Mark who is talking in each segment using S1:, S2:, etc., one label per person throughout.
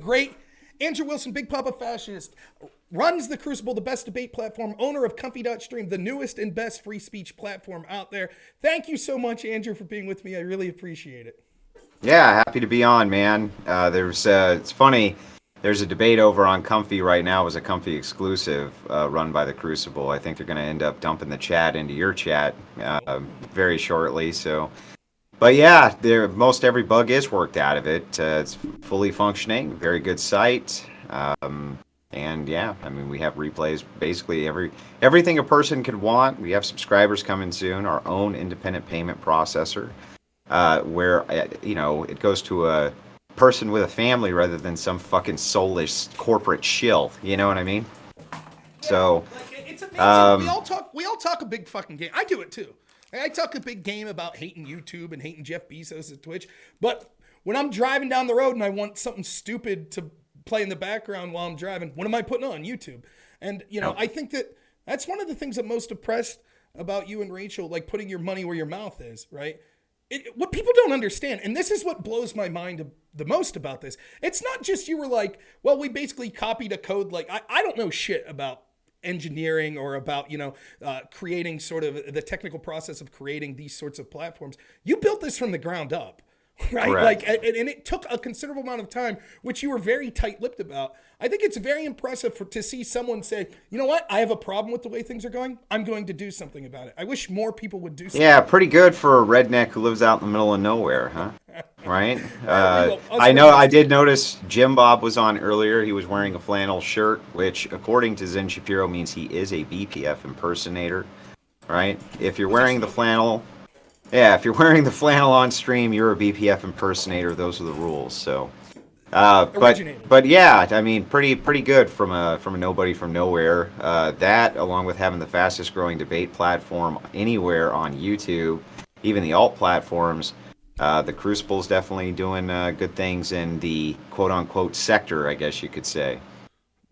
S1: Great. Andrew Wilson, Big Papa Fascist, runs the Crucible, the best debate platform, owner of Comfy.stream, the newest and best free speech platform out there. Thank you so much, Andrew, for being with me. I really appreciate it.
S2: Yeah, happy to be on, man. It's funny. There's a debate over on Comfy right now. It was a Comfy exclusive run by the Crucible. I think they're going to end up dumping the chat into your chat very shortly. So, but yeah, most every bug is worked out of it. It's fully functioning, very good site. And yeah, I mean, we have replays basically everything a person could want. We have subscribers coming soon. Our own independent payment processor. Where it goes to a person with a family rather than some fucking soulless corporate shill. You know what I mean? So
S1: it's amazing. We all talk a big fucking game. I do it too. I talk a big game about hating YouTube and hating Jeff Bezos at Twitch. But when I'm driving down the road and I want something stupid to play in the background while I'm driving, what am I putting on? YouTube. And I think that's one of the things I'm most impressed about you and Rachel, like putting your money where your mouth is, right? What people don't understand, and this is what blows my mind the most about this, it's not just you were like, well, we basically copied a code. Like, I don't know shit about engineering or about, creating sort of the technical process of creating these sorts of platforms. You built this from the ground up, right?
S2: Correct.
S1: Like, and it took a considerable amount of time, which you were very tight-lipped about. I think it's very impressive to see someone say, you know what, I have a problem with the way things are going. I'm going to do something about it. I wish more people would do something.
S2: Yeah, pretty good for a redneck who lives out in the middle of nowhere, huh? Right? I did notice Jim Bob was on earlier. He was wearing a flannel shirt, which, according to Zen Shapiro, means he is a BPF impersonator, right? If you're wearing the flannel... Yeah, if you're wearing the flannel on stream, you're a BPF impersonator. Those are the rules, so... But yeah, I mean, pretty good from a nobody from nowhere. That, along with having the fastest growing debate platform anywhere on YouTube, even the alt platforms, the Crucible's definitely doing good things in the quote unquote sector, I guess you could say.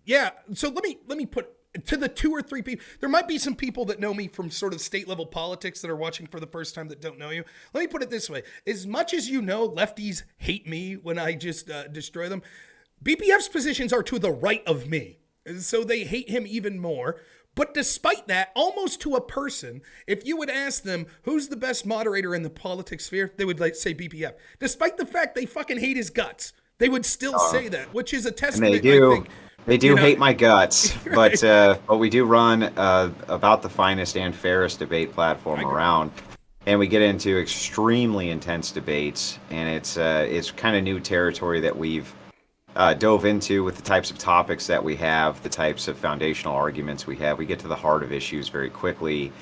S1: Yeah. So let me put to the 2 or 3 people. There might be some people that know me from sort of state level politics that are watching for the first time that don't know you. Let me put it this way. As much as lefties hate me when I just destroy them, BPF's positions are to the right of me. So they hate him even more. But despite that, almost to a person, if you would ask them who's the best moderator in the politics sphere, they would say BPF. Despite the fact they fucking hate his guts, they would still say that, which is a testament,
S2: and they do.
S1: I think.
S2: They do hate my guts, right. but we do run about the finest and fairest debate platform around, and we get into extremely intense debates, and it's kind of new territory that we've dove into with the types of topics that we have, the types of foundational arguments we have. We get to the heart of issues very quickly,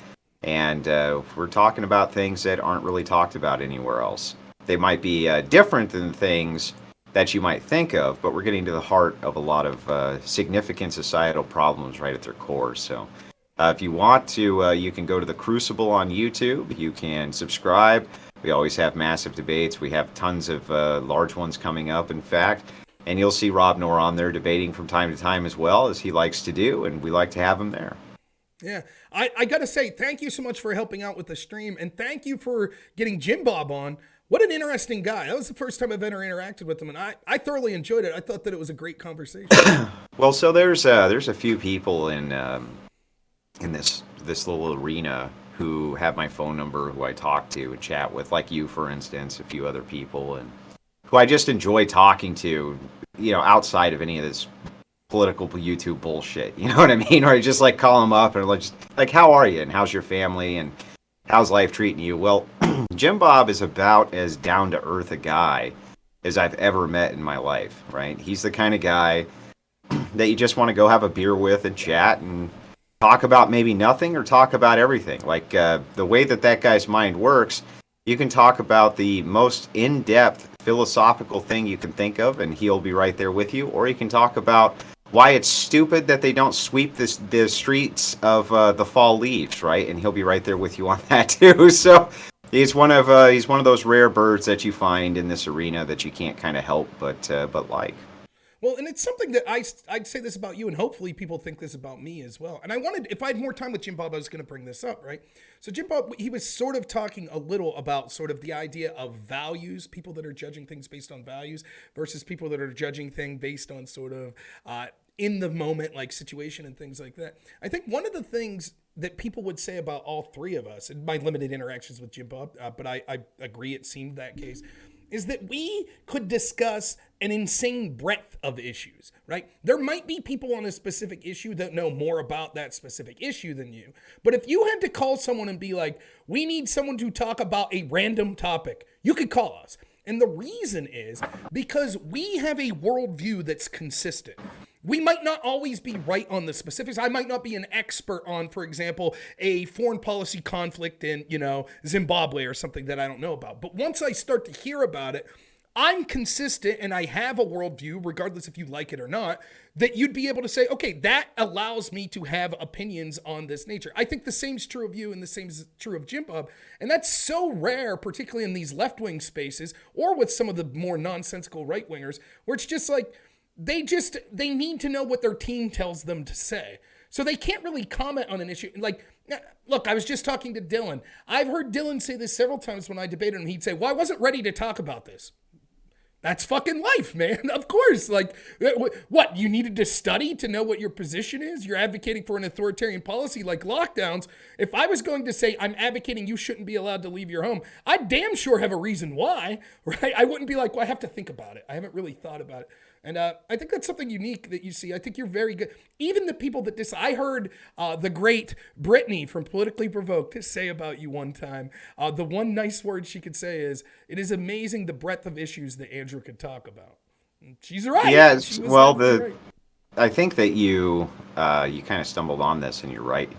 S2: and we're talking about things that aren't really talked about anywhere else. They might be different than things that you might think of, but we're getting to the heart of a lot of significant societal problems right at their core. So if you want to, you can go to the Crucible on YouTube. You can subscribe. We always have massive debates. We have tons of large ones coming up, in fact. And you'll see Rob Noor on there debating from time to time as well, as he likes to do, and we like to have him there.
S1: Yeah, I got to say, thank you so much for helping out with the stream, and thank you for getting Jim Bob on. What an interesting guy. That was the first time I've ever interacted with him, and I thoroughly enjoyed it. I thought that it was a great conversation.
S2: Well, so there's a few people in this little arena who have my phone number, who I talk to and chat with, like you, for instance, a few other people, and who I just enjoy talking to, outside of any of this political YouTube bullshit. You know what I mean? Or I just like call them up and like, how are you? And how's your family? And how's life treating you? Well, Jim Bob is about as down-to-earth a guy as I've ever met in my life, right? He's the kind of guy that you just want to go have a beer with and chat and talk about maybe nothing or talk about everything. Like the way that guy's mind works, you can talk about the most in-depth philosophical thing you can think of, and he'll be right there with you. Or you can talk about why it's stupid that they don't sweep the streets of the fall leaves, right? And he'll be right there with you on that too. So he's one of those rare birds that you find in this arena that you can't kind of help but like.
S1: Well, and it's something that I'd say this about you, and hopefully people think this about me as well. And I wanted, if I had more time with Jim Bob, I was going to bring this up, right? So Jim Bob, he was sort of talking a little about sort of the idea of values, people that are judging things based on values versus people that are judging things based on sort of in the moment, like situation and things like that. I think one of the things that people would say about all three of us, in my limited interactions with Jim Bob, but I agree it seemed that case, is that we could discuss an insane breadth of issues, right? There might be people on a specific issue that know more about that specific issue than you. But if you had to call someone and be like, we need someone to talk about a random topic, you could call us. And the reason is because we have a worldview that's consistent. We might not always be right on the specifics. I might not be an expert on, for example, a foreign policy conflict in, Zimbabwe or something that I don't know about. But once I start to hear about it, I'm consistent and I have a worldview, regardless if you like it or not, that you'd be able to say, okay, that allows me to have opinions on this nature. I think the same's true of you and the same's true of Jim Bob. And that's so rare, particularly in these left-wing spaces or with some of the more nonsensical right-wingers, where it's just like, they need to know what their team tells them to say. So they can't really comment on an issue. Like, look, I was just talking to Dylan. I've heard Dylan say this several times when I debated him. He'd say, well, I wasn't ready to talk about this. That's fucking life, man. Of course. Like, what? You needed to study to know what your position is? You're advocating for an authoritarian policy like lockdowns. If I was going to say I'm advocating you shouldn't be allowed to leave your home, I'd damn sure have a reason why, right? I wouldn't be like, well, I have to think about it. I haven't really thought about it. And I think that's something unique that you see. I think you're very good. Even the people that I heard the great Brittany from Politically Provoked say about you one time. The one nice word she could say is, it is amazing the breadth of issues that Andrew could talk about. And she's right.
S2: Yes. Well, right. I think that you kind of stumbled on this, and you're right.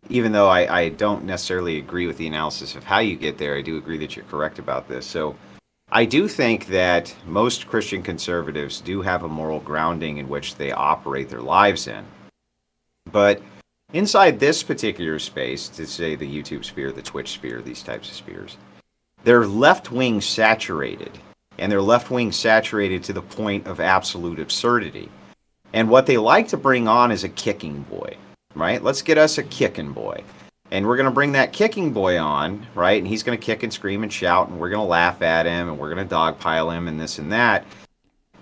S2: Even though I don't necessarily agree with the analysis of how you get there, I do agree that you're correct about this. So I do think that most Christian conservatives do have a moral grounding in which they operate their lives in. But inside this particular space, to say the YouTube sphere, the Twitch sphere, these types of spheres, they're left-wing saturated. And they're left-wing saturated to the point of absolute absurdity. And what they like to bring on is a kicking boy, right? Let's get us a kicking boy. And we're going to bring that kicking boy on, right? And he's going to kick and scream and shout, and we're going to laugh at him, and we're going to dogpile him, and this and that.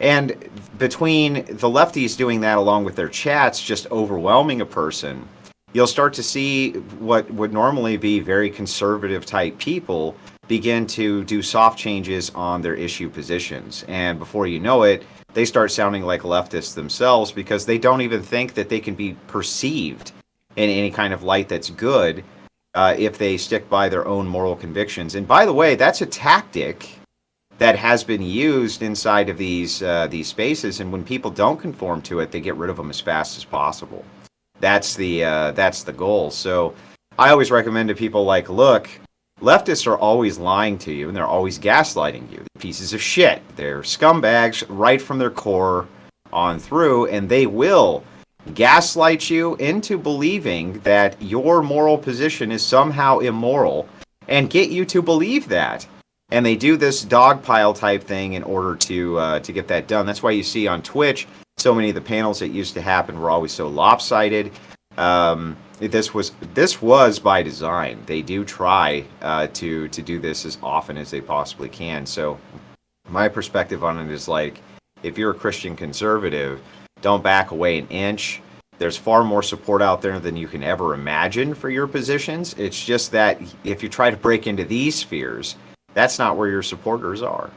S2: And between the lefties doing that along with their chats, just overwhelming a person, you'll start to see what would normally be very conservative type people begin to do soft changes on their issue positions. And before you know it, they start sounding like leftists themselves because they don't even think that they can be perceived in any kind of light that's good if they stick by their own moral convictions. And by the way, that's a tactic that has been used inside of these spaces. And when people don't conform to it, they get rid of them as fast as possible. That's the goal. So I always recommend to people like, look, leftists are always lying to you, and they're always gaslighting you. They're pieces of shit. They're scumbags right from their core on through, and they will gaslight you into believing that your moral position is somehow immoral and get you to believe that. And they do this dogpile type thing in order to get that done. That's why you see on Twitch so many of the panels that used to happen were always so lopsided. This was by design. They do try to do this as often as they possibly can. So my perspective on it is like, if you're a Christian conservative, don't back away an inch. There's far more support out there than you can ever imagine for your positions. It's just that if you try to break into these spheres, that's not where your supporters are.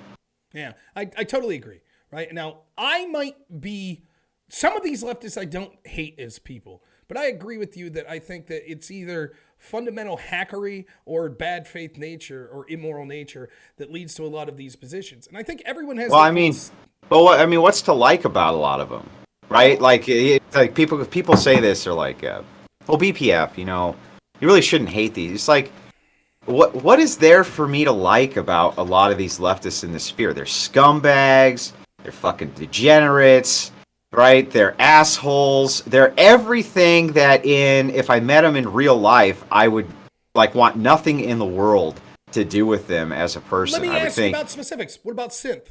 S1: Yeah, I totally agree. Right now, I might be, some of these leftists I don't hate as people, but I agree with you that I think that it's either fundamental hackery or bad faith nature or immoral nature that leads to a lot of these positions. And I think everyone has.
S2: Well, what's to like about a lot of them, right? Like people say this, they're like, well, BPF, you really shouldn't hate these. It's like, what is there for me to like about a lot of these leftists in the sphere? They're scumbags. They're fucking degenerates. Right? They're assholes. They're everything that if I met them in real life, I would want nothing in the world to do with them as a person.
S1: Let me ask you about specifics. What about synth?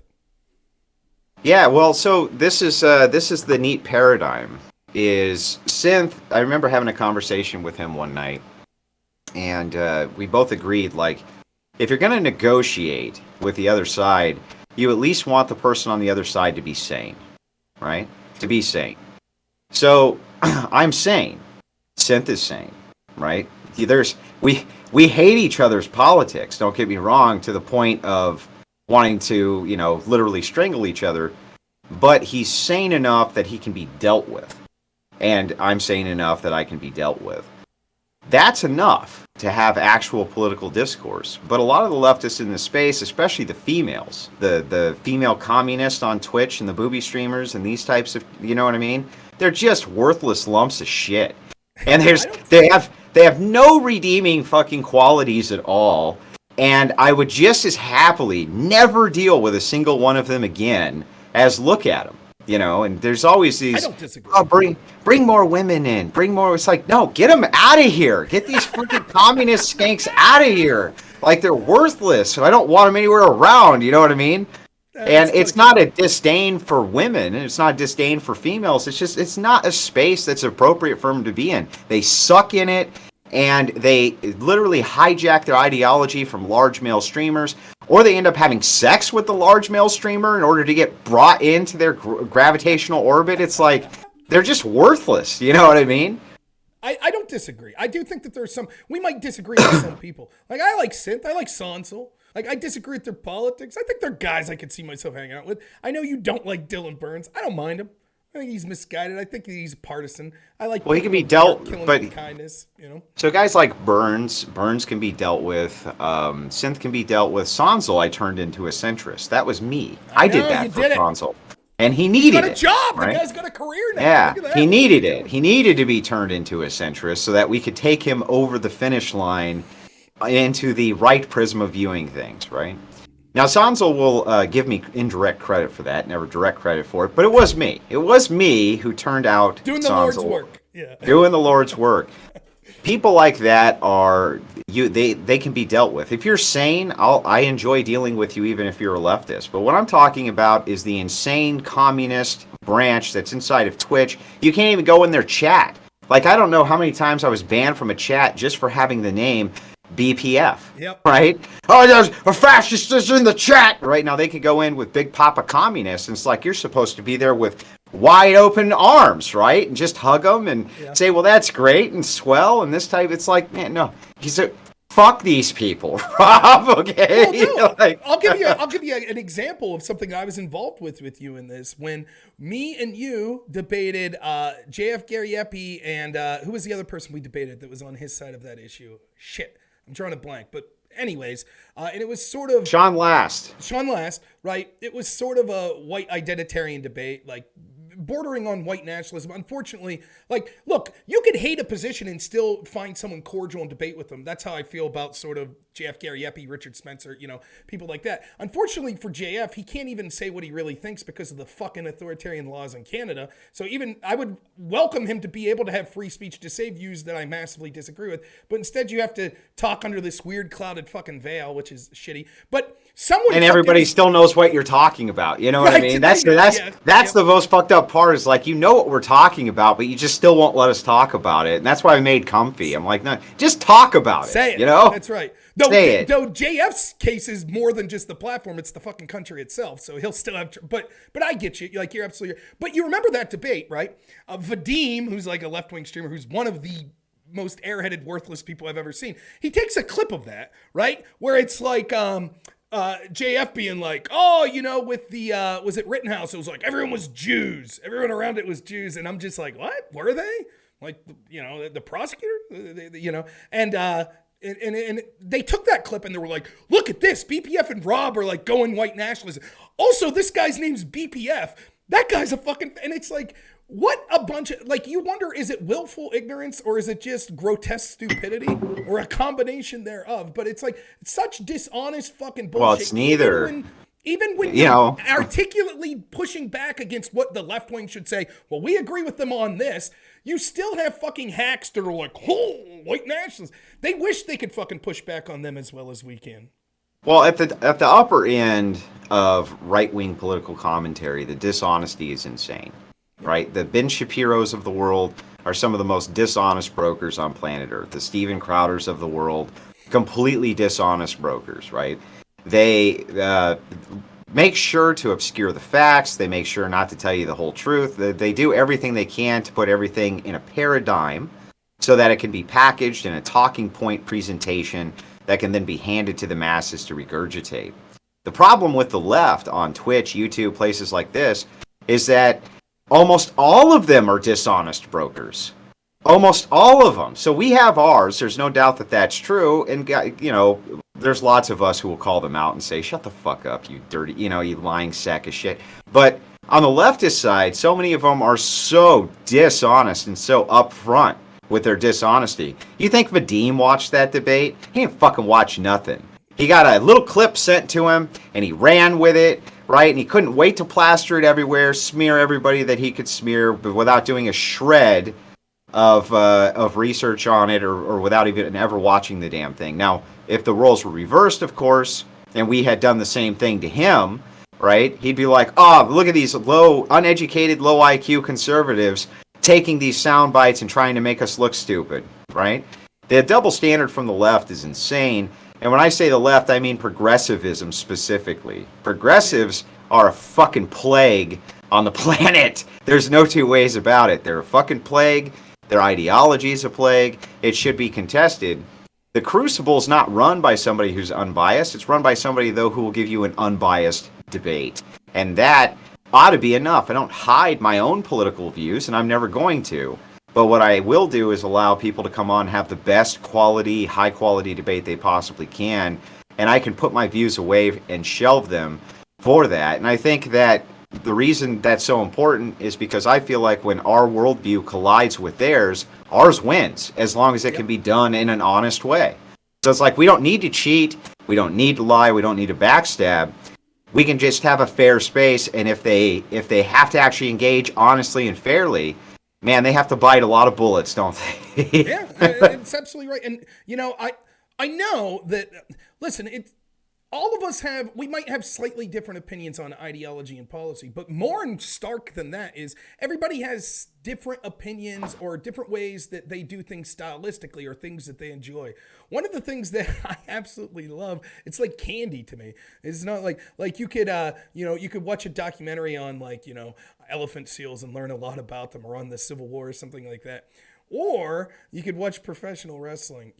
S2: Yeah, well, so this is the neat paradigm. Is Synth? I remember having a conversation with him one night, and we both agreed like, if you're going to negotiate with the other side, you at least want the person on the other side to be sane, right? To be sane. So I'm sane. Synth is sane, right? There's we hate each other's politics. Don't get me wrong, to the point of wanting to, literally strangle each other. But he's sane enough that he can be dealt with, and I'm sane enough that I can be dealt with. That's enough to have actual political discourse. But a lot of the leftists in this space, especially the females, the female communists on Twitch and the booby streamers and these types of, you know what I mean? They're just worthless lumps of shit. And they have no redeeming fucking qualities at all. And I would just as happily never deal with a single one of them again as look at them. And there's always these. I
S1: don't disagree.
S2: Oh, bring more women in. Bring more. It's like, no, get them out of here. Get these freaking communist skanks out of here. Like, they're worthless. So I don't want them anywhere around. You know what I mean? And it's not a disdain for women, and it's not a disdain for females. It's just, it's not a space that's appropriate for them to be in. They suck in it, and they literally hijack their ideology from large male streamers, or they end up having sex with the large male streamer in order to get brought into their gravitational orbit. It's like, they're just worthless. You know what I mean?
S1: I don't disagree. I do think that there's we might disagree with some people. Like, I like Synth. I like Sonsel. Like, I disagree with their politics. I think they're guys I could see myself hanging out with. I know you don't like Dylan Burns. I don't mind him. I think he's misguided. I think he's partisan. I like.
S2: Well, he can be dealt, but
S1: with kindness.
S2: So guys like Burns can be dealt with. Synth can be dealt with. Sonsel, I turned into a centrist. That was me. I did that for Sonsel, and he needed it.
S1: He's got a job.
S2: Right?
S1: The guy's got a career now.
S2: Yeah, he needed it. He needed to be turned into a centrist so that we could take him over the finish line into the right prism of viewing things. Right. Now, Sonsel will give me indirect credit for that, never direct credit for it, but it was me. It was me who turned out
S1: doing the Lord's work. Yeah.
S2: Doing the Lord's work. People like that are they can be dealt with. If you're sane, I enjoy dealing with you even if you're a leftist. But what I'm talking about is the insane communist branch that's inside of Twitch. You can't even go in their chat. Like, I don't know how many times I was banned from a chat just for having the name BPF.
S1: Yep.
S2: Right? Oh, there's a fascist is in the chat. Right now, they could go in with Big Papa Communists, and it's like you're supposed to be there with wide open arms, right? And just hug them and say, well, that's great and swell and this type. It's like, man, no. He's a fuck these people, Rob. Okay.
S1: Well, no, I'll give you an example of something I was involved with you in this. When me and you debated JF Gary Epi and who was the other person we debated that was on his side of that issue? Shit. I'm drawing a blank, but anyways, and it was sort of
S2: Sean Last,
S1: right? It was sort of a white identitarian debate, like bordering on white nationalism. Unfortunately, like, look, you could hate a position and still find someone cordial and debate with them. That's how I feel about sort of JF Gary Epi, Richard Spencer, people like that. Unfortunately for JF, he can't even say what he really thinks because of the fucking authoritarian laws in Canada. So even I would welcome him to be able to have free speech to say views that I massively disagree with, but instead you have to talk under this weird clouded fucking veil, which is shitty. But someone
S2: and everybody still knows what you're talking about. You know what I mean? That's the most fucked up part, is like, what we're talking about, but you just still won't let us talk about it. And that's why I made Comfy. I'm like, no, just talk about it.
S1: Say it. That's right. Though JF's case is more than just the platform; it's the fucking country itself. So he'll still have. But I get you. Like, you're absolutely. But you remember that debate, right? Vadim, who's like a left-wing streamer, who's one of the most airheaded, worthless people I've ever seen. He takes a clip of that, right, where it's like JF being like, with the was it Rittenhouse? It was like everyone was Jews. Everyone around it was Jews, and I'm just like, what? Were they? Like, the prosecutor, And they took that clip and they were like, look at this. BPF and Rob are like going white nationalism. Also, this guy's name's BPF. That guy's a fucking... And it's like, what a bunch of... Like, you wonder, is it willful ignorance or is it just grotesque stupidity or a combination thereof? But it's like, it's such dishonest fucking bullshit.
S2: Well, it's neither.
S1: Even when you're articulately pushing back against what the left wing should say, well, we agree with them on this, you still have fucking hacks that are like, oh, white nationalists. They wish they could fucking push back on them as well as we can.
S2: Well, at the upper end of right-wing political commentary, the dishonesty is insane, right? The Ben Shapiro's of the world are some of the most dishonest brokers on planet Earth. The Steven Crowders of the world, completely dishonest brokers, right? They make sure to obscure the facts. They make sure not to tell you the whole truth. They do everything they can to put everything in a paradigm so that it can be packaged in a talking point presentation that can then be handed to the masses to regurgitate. The problem with the left on Twitch, YouTube, places like this, is that almost all of them are dishonest brokers. Almost all of them. So we have ours. There's no doubt that that's true. And, you know, there's lots of us who will call them out and say, shut the fuck up, you dirty, you know, you lying sack of shit. But on the leftist side, so many of them are so dishonest and so upfront with their dishonesty. You think Vadim watched that debate? He didn't fucking watch nothing. He got a little clip sent to him, and he ran with it, right? And he couldn't wait to plaster it everywhere, smear everybody that he could smear, but without doing a shred of research on it, or without even ever watching the damn thing. Now, if the roles were reversed, of course, and we had done the same thing to him, right? He'd be like, oh, look at these uneducated, low IQ conservatives taking these sound bites and trying to make us look stupid, right? The double standard from the left is insane. And when I say the left, I mean progressivism specifically. Progressives are a fucking plague on the planet. There's no two ways about it. They're a fucking plague. Their ideology is a plague. It should be contested. The Crucible is not run by somebody who's unbiased. It's run by somebody, though, who will give you an unbiased debate. And that ought to be enough. I don't hide my own political views, and I'm never going to. But what I will do is allow people to come on and have the best quality, high-quality debate they possibly can. And I can put my views away and shelve them for that. And I think that the reason that's so important is because I feel like when our worldview collides with theirs, ours wins, as long as it can be done in an honest way. So it's like, we don't need to cheat, we don't need to lie, we don't need to backstab. We can just have a fair space, and if they have to actually engage honestly and fairly, man, they have to bite a lot of bullets, don't they?
S1: Yeah, it's absolutely right. And, you know, I know that, listen, all of us we might have slightly different opinions on ideology and policy, but more in stark than that is everybody has different opinions or different ways that they do things stylistically or things that they enjoy. One of the things that I absolutely love, it's like candy to me. It's not like you could, you could watch a documentary on elephant seals and learn a lot about them, or on the Civil War or something like that. Or you could watch professional wrestling,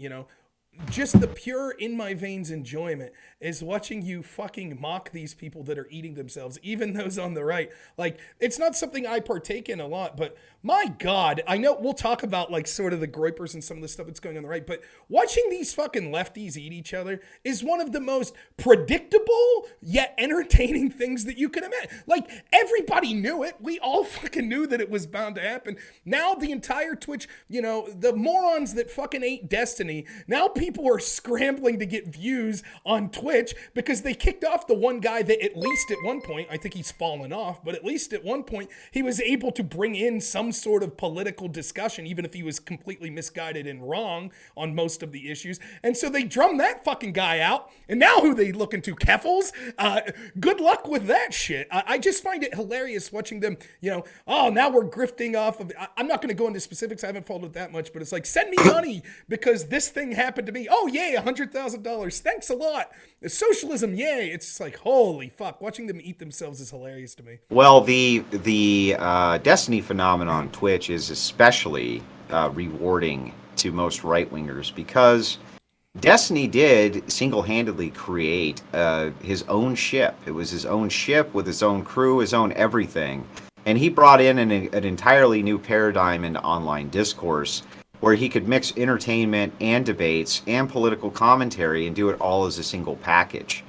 S1: just the pure in my veins enjoyment is watching you fucking mock these people that are eating themselves, even those on the right. Like, it's not something I partake in a lot, but my God, I know we'll talk about like sort of the Groypers and some of the stuff that's going on the right, but watching these fucking lefties eat each other is one of the most predictable yet entertaining things that you can imagine. Like, everybody knew it. We all fucking knew that it was bound to happen. Now the entire Twitch, the morons that fucking ate Destiny, now people are scrambling to get views on Twitch because they kicked off the one guy that at least at one point, I think he's fallen off, but at least at one point he was able to bring in some sort of political discussion, even if he was completely misguided and wrong on most of the issues. And so they drummed that fucking guy out. And now who they looking to? Keffels? Good luck with that shit. I just find it hilarious watching them, now we're grifting off of, I'm not going to go into specifics. I haven't followed it that much, but it's like, send me money because this thing happened to me. Oh, yay, $100,000. Thanks a lot. Socialism, yay. It's just like, holy fuck. Watching them eat themselves is hilarious to me.
S2: Well, the Destiny phenomenon on Twitch is especially rewarding to most right-wingers because Destiny did single-handedly create his own ship. It was his own ship with his own crew, his own everything. And he brought in an entirely new paradigm into online discourse where he could mix entertainment and debates and political commentary and do it all as a single package.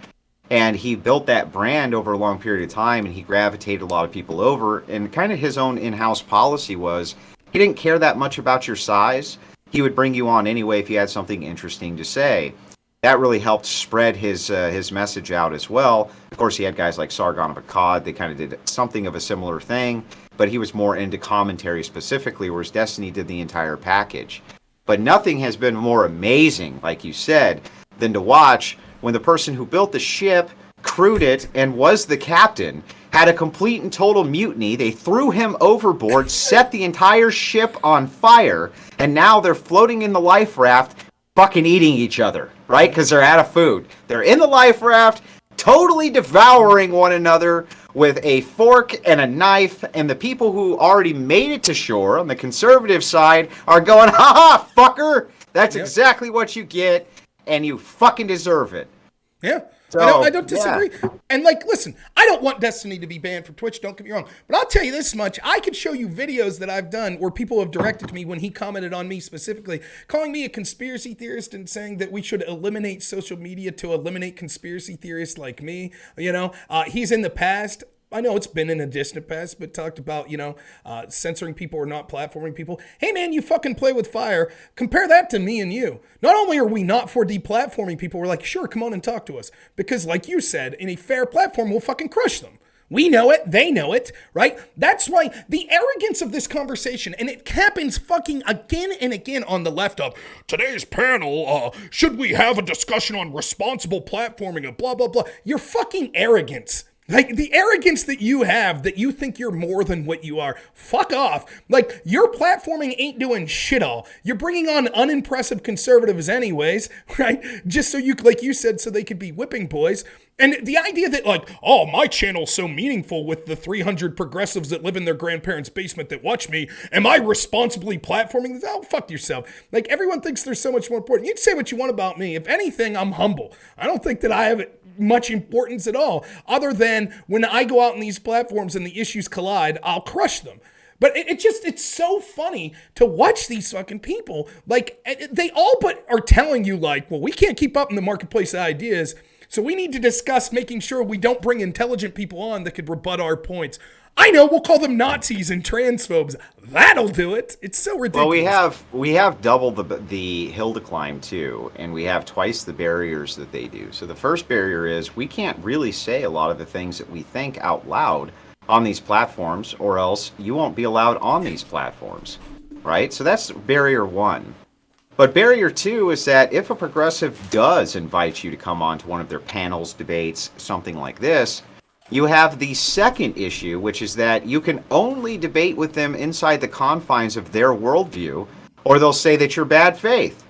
S2: And he built that brand over a long period of time, and he gravitated a lot of people over. And kind of his own in-house policy was he didn't care that much about your size. He would bring you on anyway if you had something interesting to say. That really helped spread his message out as well. Of course, he had guys like Sargon of Akkad. They kind of did something of a similar thing, but he was more into commentary specifically, whereas Destiny did the entire package. But nothing has been more amazing, like you said, than to watch when the person who built the ship, crewed it, and was the captain had a complete and total mutiny. They threw him overboard, set the entire ship on fire, and now they're floating in the life raft fucking eating each other, right? Because they're out of food. They're in the life raft, totally devouring one another with a fork and a knife, and the people who already made it to shore on the conservative side are going, ha ha, fucker! That's exactly what you get, and you fucking deserve it.
S1: Yeah.
S2: So,
S1: I don't disagree. Yeah. And like, listen, I don't want Destiny to be banned from Twitch, don't get me wrong. But I'll tell you this much. I could show you videos that I've done where people have directed to me when he commented on me specifically, calling me a conspiracy theorist and saying that we should eliminate social media to eliminate conspiracy theorists like me. You know, he's in the past. I know it's been in a distant past, but talked about, censoring people or not platforming people. Hey, man, you fucking play with fire. Compare that to me and you. Not only are we not for deplatforming people, we're like, sure, come on and talk to us. Because like you said, in a fair platform, we'll fucking crush them. We know it. They know it, right? That's why the arrogance of this conversation, and it happens fucking again and again on the left of today's panel, should we have a discussion on responsible platforming and blah, blah, blah. Your fucking arrogance. Like, the arrogance that you have, that you think you're more than what you are, fuck off. Like, your platforming ain't doing shit all. You're bringing on unimpressive conservatives anyways, right? Just so you, like you said, so they could be whipping boys. And the idea that, like, oh, my channel's so meaningful with the 300 progressives that live in their grandparents' basement that watch me, am I responsibly platforming this? Oh, fuck yourself. Like, everyone thinks they're so much more important. You can say what you want about me. If anything, I'm humble. I don't think that I have much importance at all, other than when I go out on these platforms and the issues collide, I'll crush them. But it's so funny to watch these fucking people. Like, they all but are telling you, like, well, we can't keep up in the marketplace of ideas, so we need to discuss making sure we don't bring intelligent people on that could rebut our points. I know, we'll call them Nazis and transphobes. That'll do it. It's so ridiculous.
S2: Well, we have double the hill to climb too, and we have twice the barriers that they do. So the first barrier is we can't really say a lot of the things that we think out loud on these platforms, or else you won't be allowed on these platforms, right? So that's barrier one. But barrier two is that if a progressive does invite you to come on to one of their panels, debates, something like this, you have the second issue, which is that you can only debate with them inside the confines of their worldview, or they'll say that you're bad faith.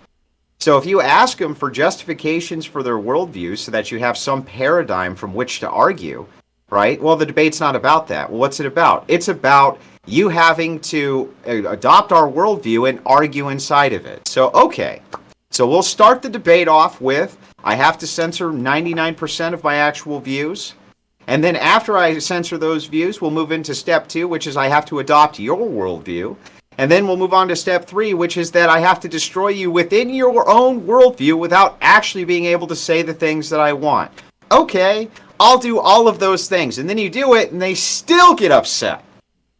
S2: So if you ask them for justifications for their worldview so that you have some paradigm from which to argue, right? Well, the debate's not about that. Well, what's it about? It's about you having to adopt our worldview and argue inside of it. So, okay. So we'll start the debate off with, I have to censor 99% of my actual views. And then after I censor those views, we'll move into step two, which is I have to adopt your worldview. And then we'll move on to step three, which is that I have to destroy you within your own worldview without actually being able to say the things that I want. Okay, I'll do all of those things. And then you do it, and they still get upset.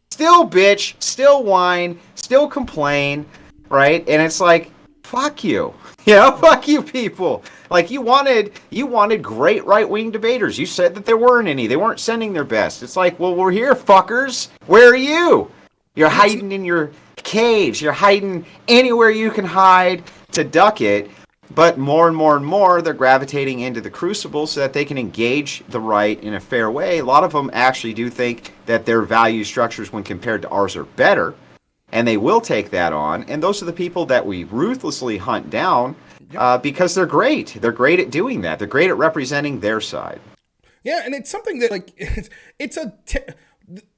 S2: Still bitch, still whine, still complain, right? And it's like, fuck you. You know, fuck you people. Like, you wanted great right-wing debaters. You said that there weren't any. They weren't sending their best. It's like, well, we're here, fuckers. Where are you? You're hiding in your caves. You're hiding anywhere you can hide to duck it. But more and more and more, they're gravitating into the Crucible so that they can engage the right in a fair way. A lot of them actually do think that their value structures, when compared to ours, are better. And they will take that on. And those are the people that we ruthlessly hunt down because they're great. They're great at doing that. They're great at representing their side.
S1: Yeah, and it's something that, like,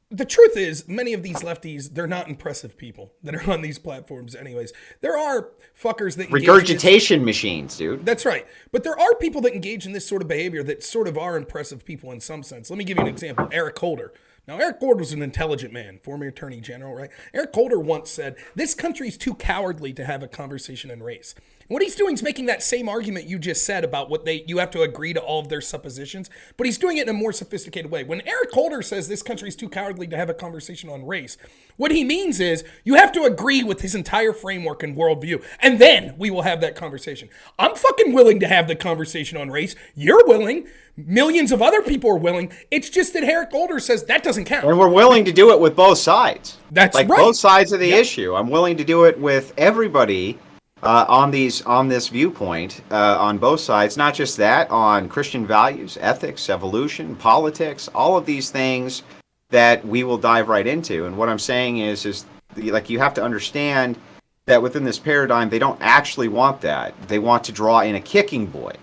S1: the truth is, many of these lefties, they're not impressive people that are on these platforms anyways. There are fuckers that
S2: regurgitation machines, dude.
S1: That's right. But there are people that engage in this sort of behavior that sort of are impressive people in some sense. Let me give you an example. Eric Holder. Now, Eric Holder was an intelligent man, former attorney general, right? Eric Holder once said, this country's too cowardly to have a conversation in race. What he's doing is making that same argument you just said about you have to agree to all of their suppositions, but he's doing it in a more sophisticated way. When Eric Holder says this country's too cowardly to have a conversation on race, what he means is you have to agree with his entire framework and worldview, and then we will have that conversation. I'm fucking willing to have the conversation on race. You're willing. Millions of other people are willing. It's just that Eric Holder says that doesn't count.
S2: And we're willing to do it with both sides.
S1: That's
S2: like
S1: right.
S2: Both sides of the issue. I'm willing to do it with everybody on this viewpoint on both sides. Not just that, on Christian values, ethics, evolution, politics, all of these things that we will dive right into. And what I'm saying is like, you have to understand that within this paradigm, they don't actually want that. They want to draw in a kicking boy,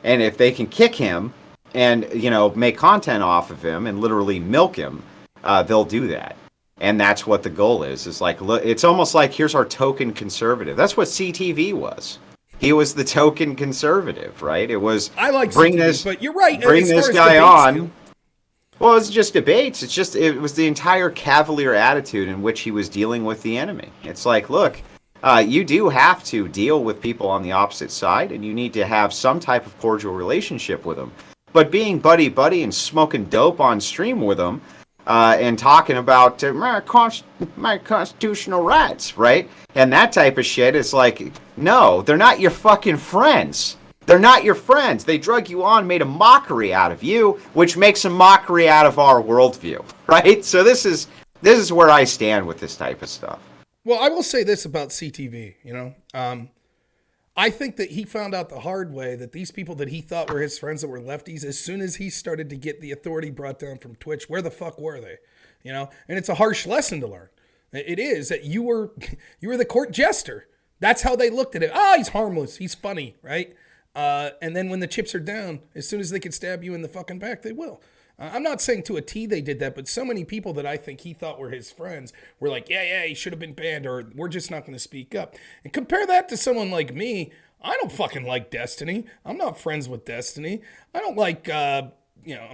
S2: and if they can kick him and make content off of him and literally milk him, they'll do that. And that's what the goal is. It's like, look, it's almost like, here's our token conservative. That's what CTV was. He was the token conservative, right? It was,
S1: I like CTV, but you're right.
S2: Bring this guy on. Well, it's just debates. It was the entire cavalier attitude in which he was dealing with the enemy. It's like, look, you do have to deal with people on the opposite side, and you need to have some type of cordial relationship with them. But being buddy-buddy and smoking dope on stream with them, and talking about my constitutional rights, right? And that type of shit, is like, no, they're not your fucking friends. They're not your friends. They drug you on, made a mockery out of you, which makes a mockery out of our worldview, right? So this is where I stand with this type of stuff.
S1: Well, I will say this about CTV, I think that he found out the hard way that these people that he thought were his friends that were lefties, as soon as he started to get the authority brought down from Twitch, where the fuck were they? And it's a harsh lesson to learn. It is that you were the court jester. That's how they looked at it. Oh, he's harmless. He's funny, right? And then when the chips are down, as soon as they can stab you in the fucking back, they will. I'm not saying to a T they did that, but so many people that I think he thought were his friends were like, yeah, he should have been banned, or we're just not going to speak up. And compare that to someone like me. I don't fucking like Destiny. I'm not friends with Destiny. I don't like, I'm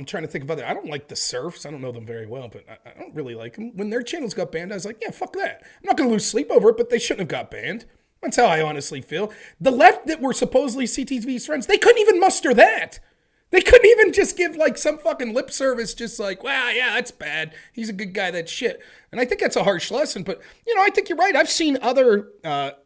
S1: trying to think of other, I don't like the Surfs. I don't know them very well, but I don't really like them. When their channels got banned, I was like, yeah, fuck that. I'm not going to lose sleep over it, but they shouldn't have got banned. That's how I honestly feel. The left that were supposedly CTV's friends, they couldn't even muster that. They couldn't even just give like some fucking lip service, just like, well, yeah, that's bad. He's a good guy, that's shit. And I think that's a harsh lesson, but I think you're right. I've seen other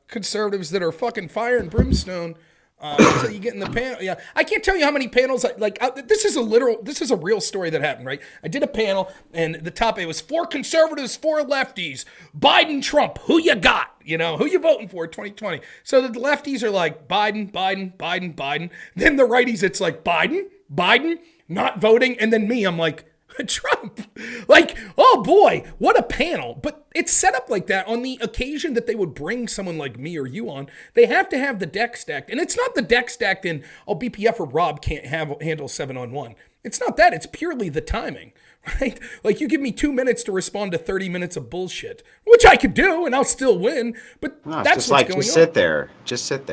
S1: conservatives that are fucking fire and brimstone until you get in the panel. Yeah, I can't tell you how many panels, this is a real story that happened, right? I did a panel, and the top, it was 4 conservatives, 4 lefties, Biden, Trump, who you got? Who you voting for 2020? So the lefties are like, Biden, Biden, Biden, Biden. Then the righties, it's like, Biden, not voting. And then me, I'm like, Trump. Like, oh boy, what a panel. But it's set up like that on the occasion that they would bring someone like me or you on. They have to have the deck stacked. And it's not the deck stacked in, BPF or Rob can't handle 7-on-1. It's not that. It's purely the timing, right? Like, you give me 2 minutes to respond to 30 minutes of bullshit, which I could do and I'll still win. But that's what's going on.
S2: Just sit there. Just sit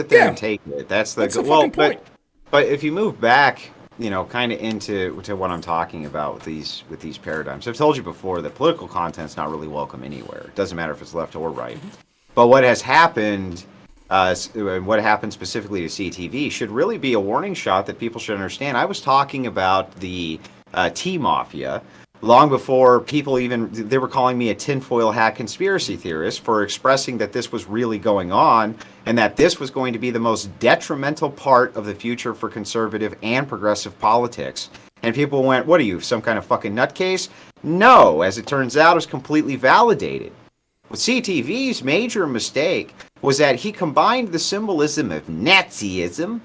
S2: there and take it. That's the
S1: fucking point.
S2: But if you move back, kind of into what I'm talking about with these paradigms. I've told you before that political content's not really welcome anywhere. It doesn't matter if it's left or right. Mm-hmm. But what has happened, what happened specifically to CTV, should really be a warning shot that people should understand. I was talking about the T-Mafia long before they were calling me a tinfoil hat conspiracy theorist for expressing that this was really going on and that this was going to be the most detrimental part of the future for conservative and progressive politics. And people went, what are you, some kind of fucking nutcase? No, as it turns out, it was completely validated. With CTV's major mistake was that he combined the symbolism of Nazism,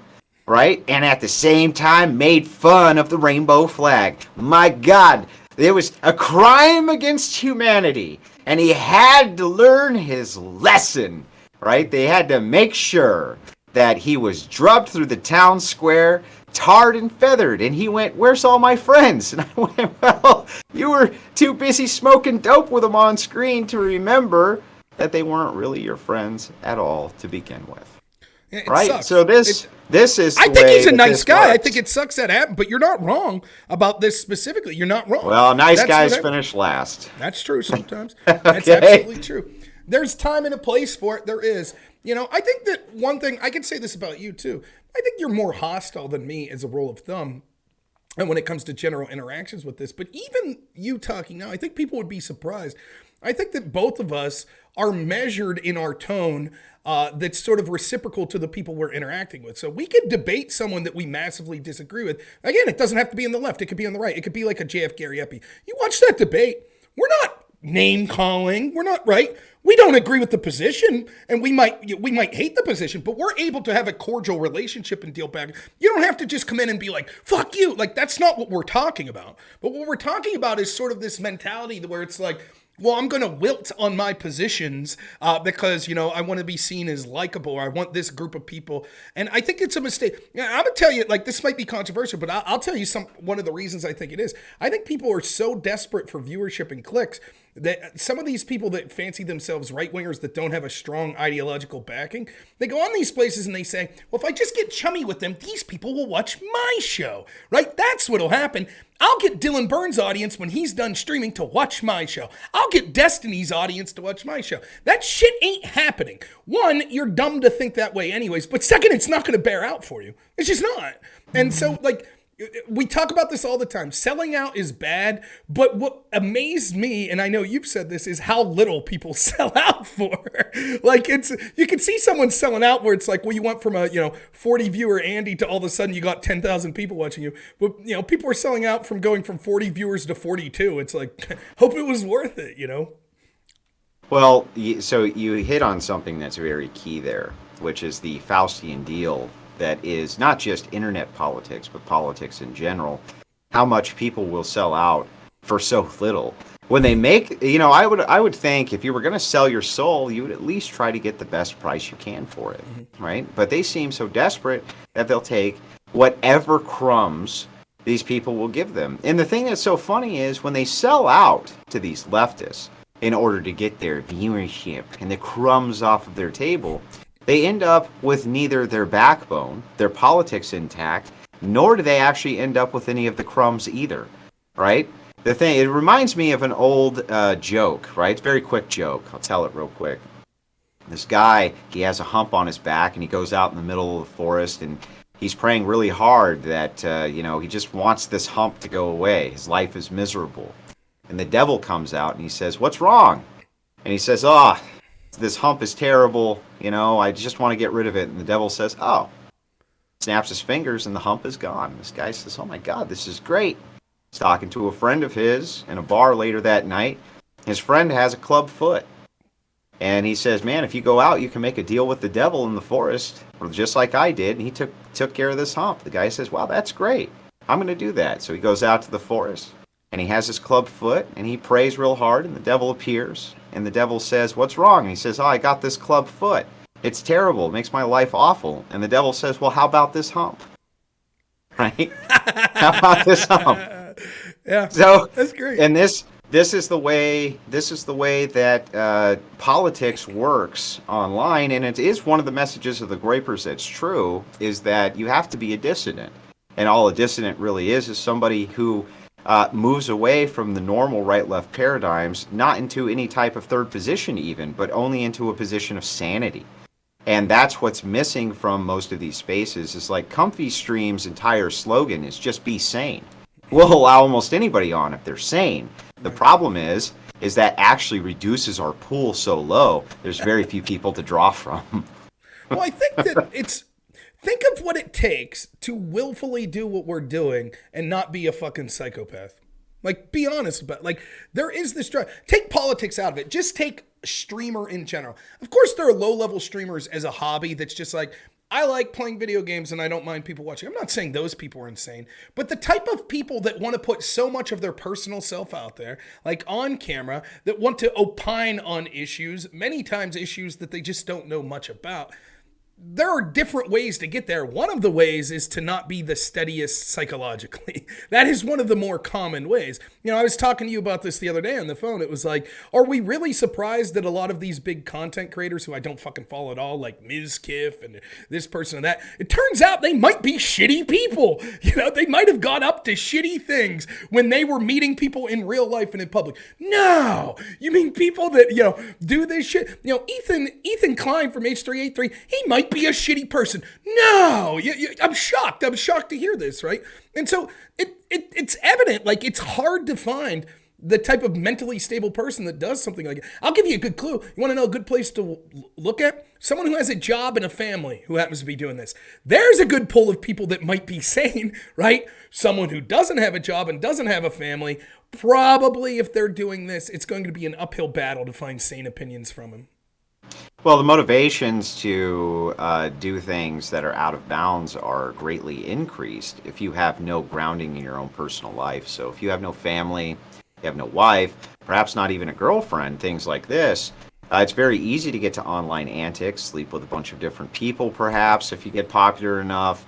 S2: right, and at the same time made fun of the rainbow flag. My God, it was a crime against humanity, and he had to learn his lesson, right? They had to make sure that he was drubbed through the town square, tarred and feathered, and he went, where's all my friends? And I went, well, you were too busy smoking dope with them on screen to remember that they weren't really your friends at all to begin with.
S1: It
S2: right?
S1: Sucks.
S2: So this is the
S1: I think he's a nice guy.
S2: Works.
S1: I think it sucks that happened, but you're not wrong about this specifically. You're not wrong.
S2: Well, nice guys finish last.
S1: That's true sometimes. Okay. That's absolutely true. There's time and a place for it. There is. I think that one thing, I can say this about you too. I think you're more hostile than me as a rule of thumb. And when it comes to general interactions with this, but even you talking now, I think people would be surprised. I think that both of us are measured in our tone that's sort of reciprocal to the people we're interacting with. So we could debate someone that we massively disagree with. Again, it doesn't have to be on the left. It could be on the right. It could be like a JF Gary Epi. You watch that debate. We're not name calling. We're not right. We don't agree with the position, and we might hate the position, but we're able to have a cordial relationship and deal back. You don't have to just come in and be like, fuck you. Like, that's not what we're talking about. But what we're talking about is sort of this mentality where it's like, well, I'm going to wilt on my positions because, I want to be seen as likable, or I want this group of people. And I think it's a mistake. I'm going to tell you, like, this might be controversial, but I'll tell you one of the reasons I think it is. I think people are so desperate for viewership and clicks that some of these people that fancy themselves right-wingers that don't have a strong ideological backing, they go on these places and they say, well, if I just get chummy with them, these people will watch my show, right? That's what'll happen. I'll get Dylan Burns' audience when he's done streaming to watch my show. I'll get Destiny's audience to watch my show. That shit ain't happening. One, you're dumb to think that way anyways, but second, it's not going to bear out for you. It's just not. And so, like, we talk about this all the time. Selling out is bad, but what amazed me, and I know you've said this, is how little people sell out for. Like, you can see someone selling out where it's like, well, you went from a 40 viewer Andy to all of a sudden you got 10,000 people watching you. But people are selling out from going from 40 viewers to 42. It's like, hope it was worth it,
S2: Well, so you hit on something that's very key there, which is the Faustian deal. That is not just internet politics, but politics in general. How much people will sell out for so little. When they make, I would think if you were going to sell your soul, you would at least try to get the best price you can for it, right? But they seem so desperate that they'll take whatever crumbs these people will give them. And the thing that's so funny is when they sell out to these leftists in order to get their viewership and the crumbs off of their table, they end up with neither their backbone, their politics intact, nor do they actually end up with any of the crumbs either, right? It reminds me of an old joke, right? It's a very quick joke. I'll tell it real quick. This guy, he has a hump on his back, and he goes out in the middle of the forest, and he's praying really hard that, he just wants this hump to go away. His life is miserable. And the devil comes out, and he says, "What's wrong?" And he says, this hump is terrible, I just want to get rid of it. And the devil says, "Oh," snaps his fingers and the hump is gone. This guy says, "Oh my God, this is great." He's talking to a friend of his in a bar later that night. His friend has a club foot. And he says, "Man, if you go out, you can make a deal with the devil in the forest, just like I did." And he took care of this hump. The guy says, "Wow, that's great. I'm going to do that." So he goes out to the forest. And he has his club foot, and he prays real hard, and the devil appears. And the devil says, "What's wrong?" And he says, "Oh, I got this club foot. It's terrible. It makes my life awful." And the devil says, "Well, how about this hump?" Right? How about this hump?
S1: Yeah,
S2: so
S1: that's great.
S2: And this is the way that politics works online, and it is one of the messages of the Groypers that's true, is that you have to be a dissident. And all a dissident really is somebody who moves away from the normal right-left paradigms, not into any type of third position even, but only into a position of sanity. And that's what's missing from most of these spaces. It's like Comfy.stream's entire slogan is just be sane. We'll allow almost anybody on if they're sane. The problem is that actually reduces our pool so low, there's very few people to draw from.
S1: Well, I think that think of what it takes to willfully do what we're doing and not be a fucking psychopath. Like, be honest about it. Like, there is this drive. Take politics out of it. Just take streamer in general. Of course, there are low-level streamers as a hobby that's just like, I like playing video games and I don't mind people watching. I'm not saying those people are insane, but the type of people that want to put so much of their personal self out there, like on camera, that want to opine on issues, many times issues that they just don't know much about. There are different ways to get there. One of the ways is to not be the steadiest psychologically. That is one of the more common ways. I was talking to you about this the other day on the phone. It was like, are we really surprised that a lot of these big content creators who I don't fucking follow at all, like Ms. Kiff and this person and that, it turns out they might be shitty people. They might have got up to shitty things when they were meeting people in real life and in public. No, you mean people that, do this shit? Ethan Klein from H383, he might be a shitty person. No, I'm shocked. I'm shocked to hear this, right? And so it's evident, like, it's hard to find the type of mentally stable person that does something like it. I'll give you a good clue. You want to know a good place to look at? Someone who has a job and a family who happens to be doing this. There's a good pool of people that might be sane, right? Someone who doesn't have a job and doesn't have a family, probably if they're doing this, it's going to be an uphill battle to find sane opinions from them.
S2: Well, the motivations to do things that are out of bounds are greatly increased if you have no grounding in your own personal life. So if you have no family, you have no wife, perhaps not even a girlfriend, things like this, it's very easy to get to online antics, sleep with a bunch of different people perhaps if you get popular enough,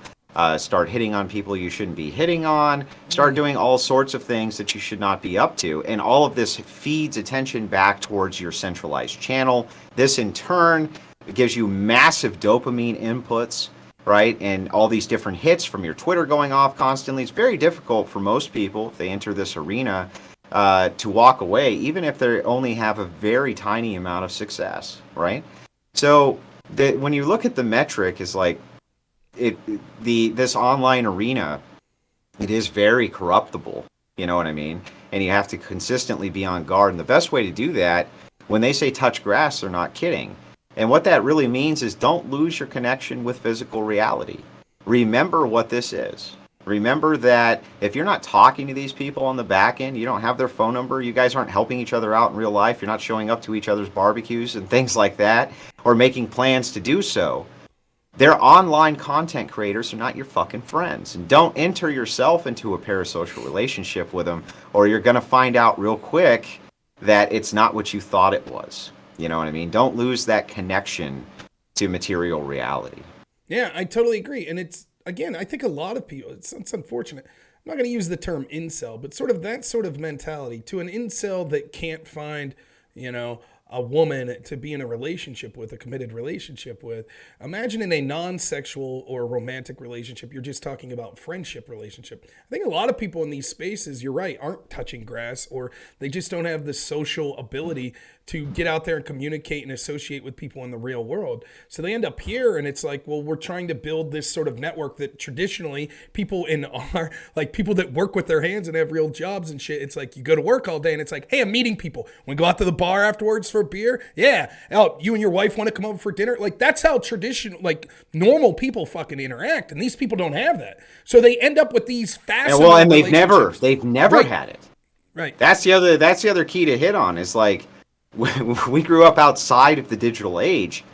S2: start hitting on people you shouldn't be hitting on, start doing all sorts of things that you should not be up to. And all of this feeds attention back towards your centralized channel. This in turn gives you massive dopamine inputs, right? And all these different hits from your Twitter going off constantly. It's very difficult for most people, if they enter this arena, to walk away, even if they only have a very tiny amount of success, right? So when you look at the metric, is like, this online arena, it is very corruptible, you know what I mean? And you have to consistently be on guard. And the best way to do that, when they say touch grass, they're not kidding. And what that really means is don't lose your connection with physical reality. Remember what this is. Remember that if you're not talking to these people on the back end, you don't have their phone number, you guys aren't helping each other out in real life, you're not showing up to each other's barbecues and things like that, or making plans to do so, their online content creators are not your fucking friends. And don't enter yourself into a parasocial relationship with them, or you're going to find out real quick that it's not what you thought it was. You know what I mean? Don't lose that connection to material reality.
S1: Yeah, I totally agree. And it's, again, I think a lot of people, it's unfortunate. I'm not going to use the term incel, but sort of that sort of mentality to an incel that can't find, a woman to be in a relationship with, a committed relationship with. Imagine in a non-sexual or romantic relationship, you're just talking about friendship relationship. I think a lot of people in these spaces, you're right, aren't touching grass, or they just don't have the social ability to get out there and communicate and associate with people in the real world. So they end up here, and it's like, well, we're trying to build this sort of network that traditionally people in our, like people that work with their hands and have real jobs and shit, it's like you go to work all day and it's like, hey, I'm meeting people. Want to go out to the bar afterwards for a beer? Yeah. Oh, you and your wife want to come over for dinner? Like that's how traditional, like normal people fucking interact, and these people don't have that. So they end up with these fascinating
S2: and they've never
S1: right.
S2: had it.
S1: Right.
S2: That's the other key to hit on, is like, we grew up outside of the digital age.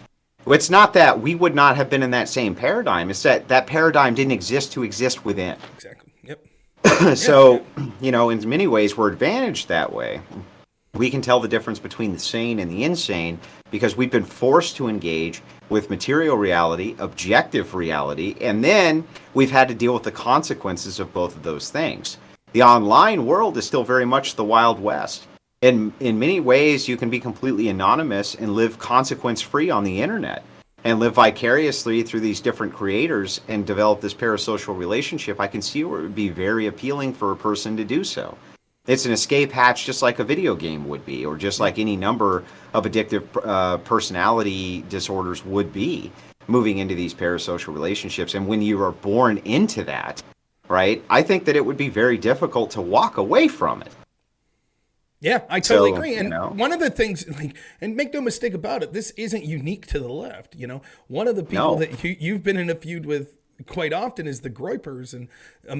S2: It's not that we would not have been in that same paradigm. It's that paradigm didn't exist to exist within.
S1: Exactly. Yep.
S2: So, in many ways, we're advantaged that way. We can tell the difference between the sane and the insane because we've been forced to engage with material reality, objective reality, and then we've had to deal with the consequences of both of those things. The online world is still very much the Wild West. In many ways, you can be completely anonymous and live consequence-free on the internet and live vicariously through these different creators and develop this parasocial relationship. I can see where it would be very appealing for a person to do so. It's an escape hatch just like a video game would be, or just like any number of addictive personality disorders would be, moving into these parasocial relationships. And when you are born into that, right, I think that it would be very difficult to walk away from it.
S1: Yeah, I totally agree. And one of the things, and make no mistake about it, this isn't unique to the left. One of the people that you've been in a feud with quite often is the Groypers, and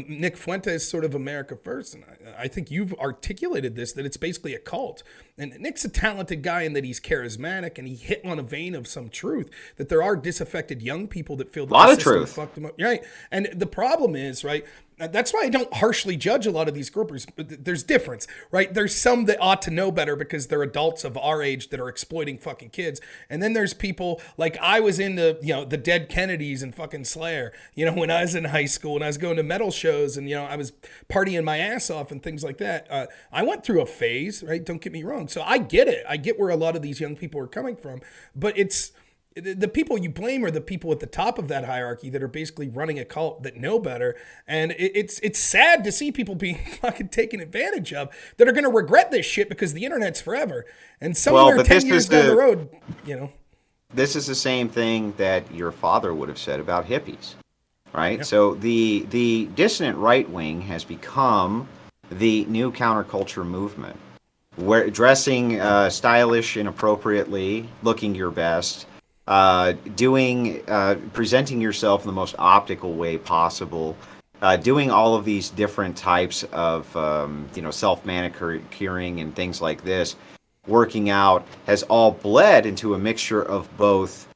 S1: Nick Fuentes, sort of America First. And I think you've articulated this, that it's basically a cult. And Nick's a talented guy in that he's charismatic, and he hit on a vein of some truth, that there are disaffected young people that feel that the system fucked them up. Right. And the problem is, right, that's why I don't harshly judge a lot of these groupers. There's difference, right? There's some that ought to know better because they're adults of our age that are exploiting fucking kids. And then there's people like I was into, the Dead Kennedys and fucking Slayer, when I was in high school and I was going to metal shows and, I was partying my ass off and things like that. I went through a phase, right? Don't get me wrong. So I get it. I get where a lot of these young people are coming from, but it's, the people you blame are the people at the top of that hierarchy that are basically running a cult that know better. And it's sad to see people being fucking taken advantage of that are going to regret this shit because the internet's forever. And somewhere 10 years down the road,
S2: This is the same thing that your father would have said about hippies, right?
S1: Yeah.
S2: So the dissident right wing has become the new counterculture movement. dressing stylish and appropriately, looking your best, presenting yourself in the most optical way possible, doing all of these different types of self-manicuring and things like this, working out, has all bled into a mixture of both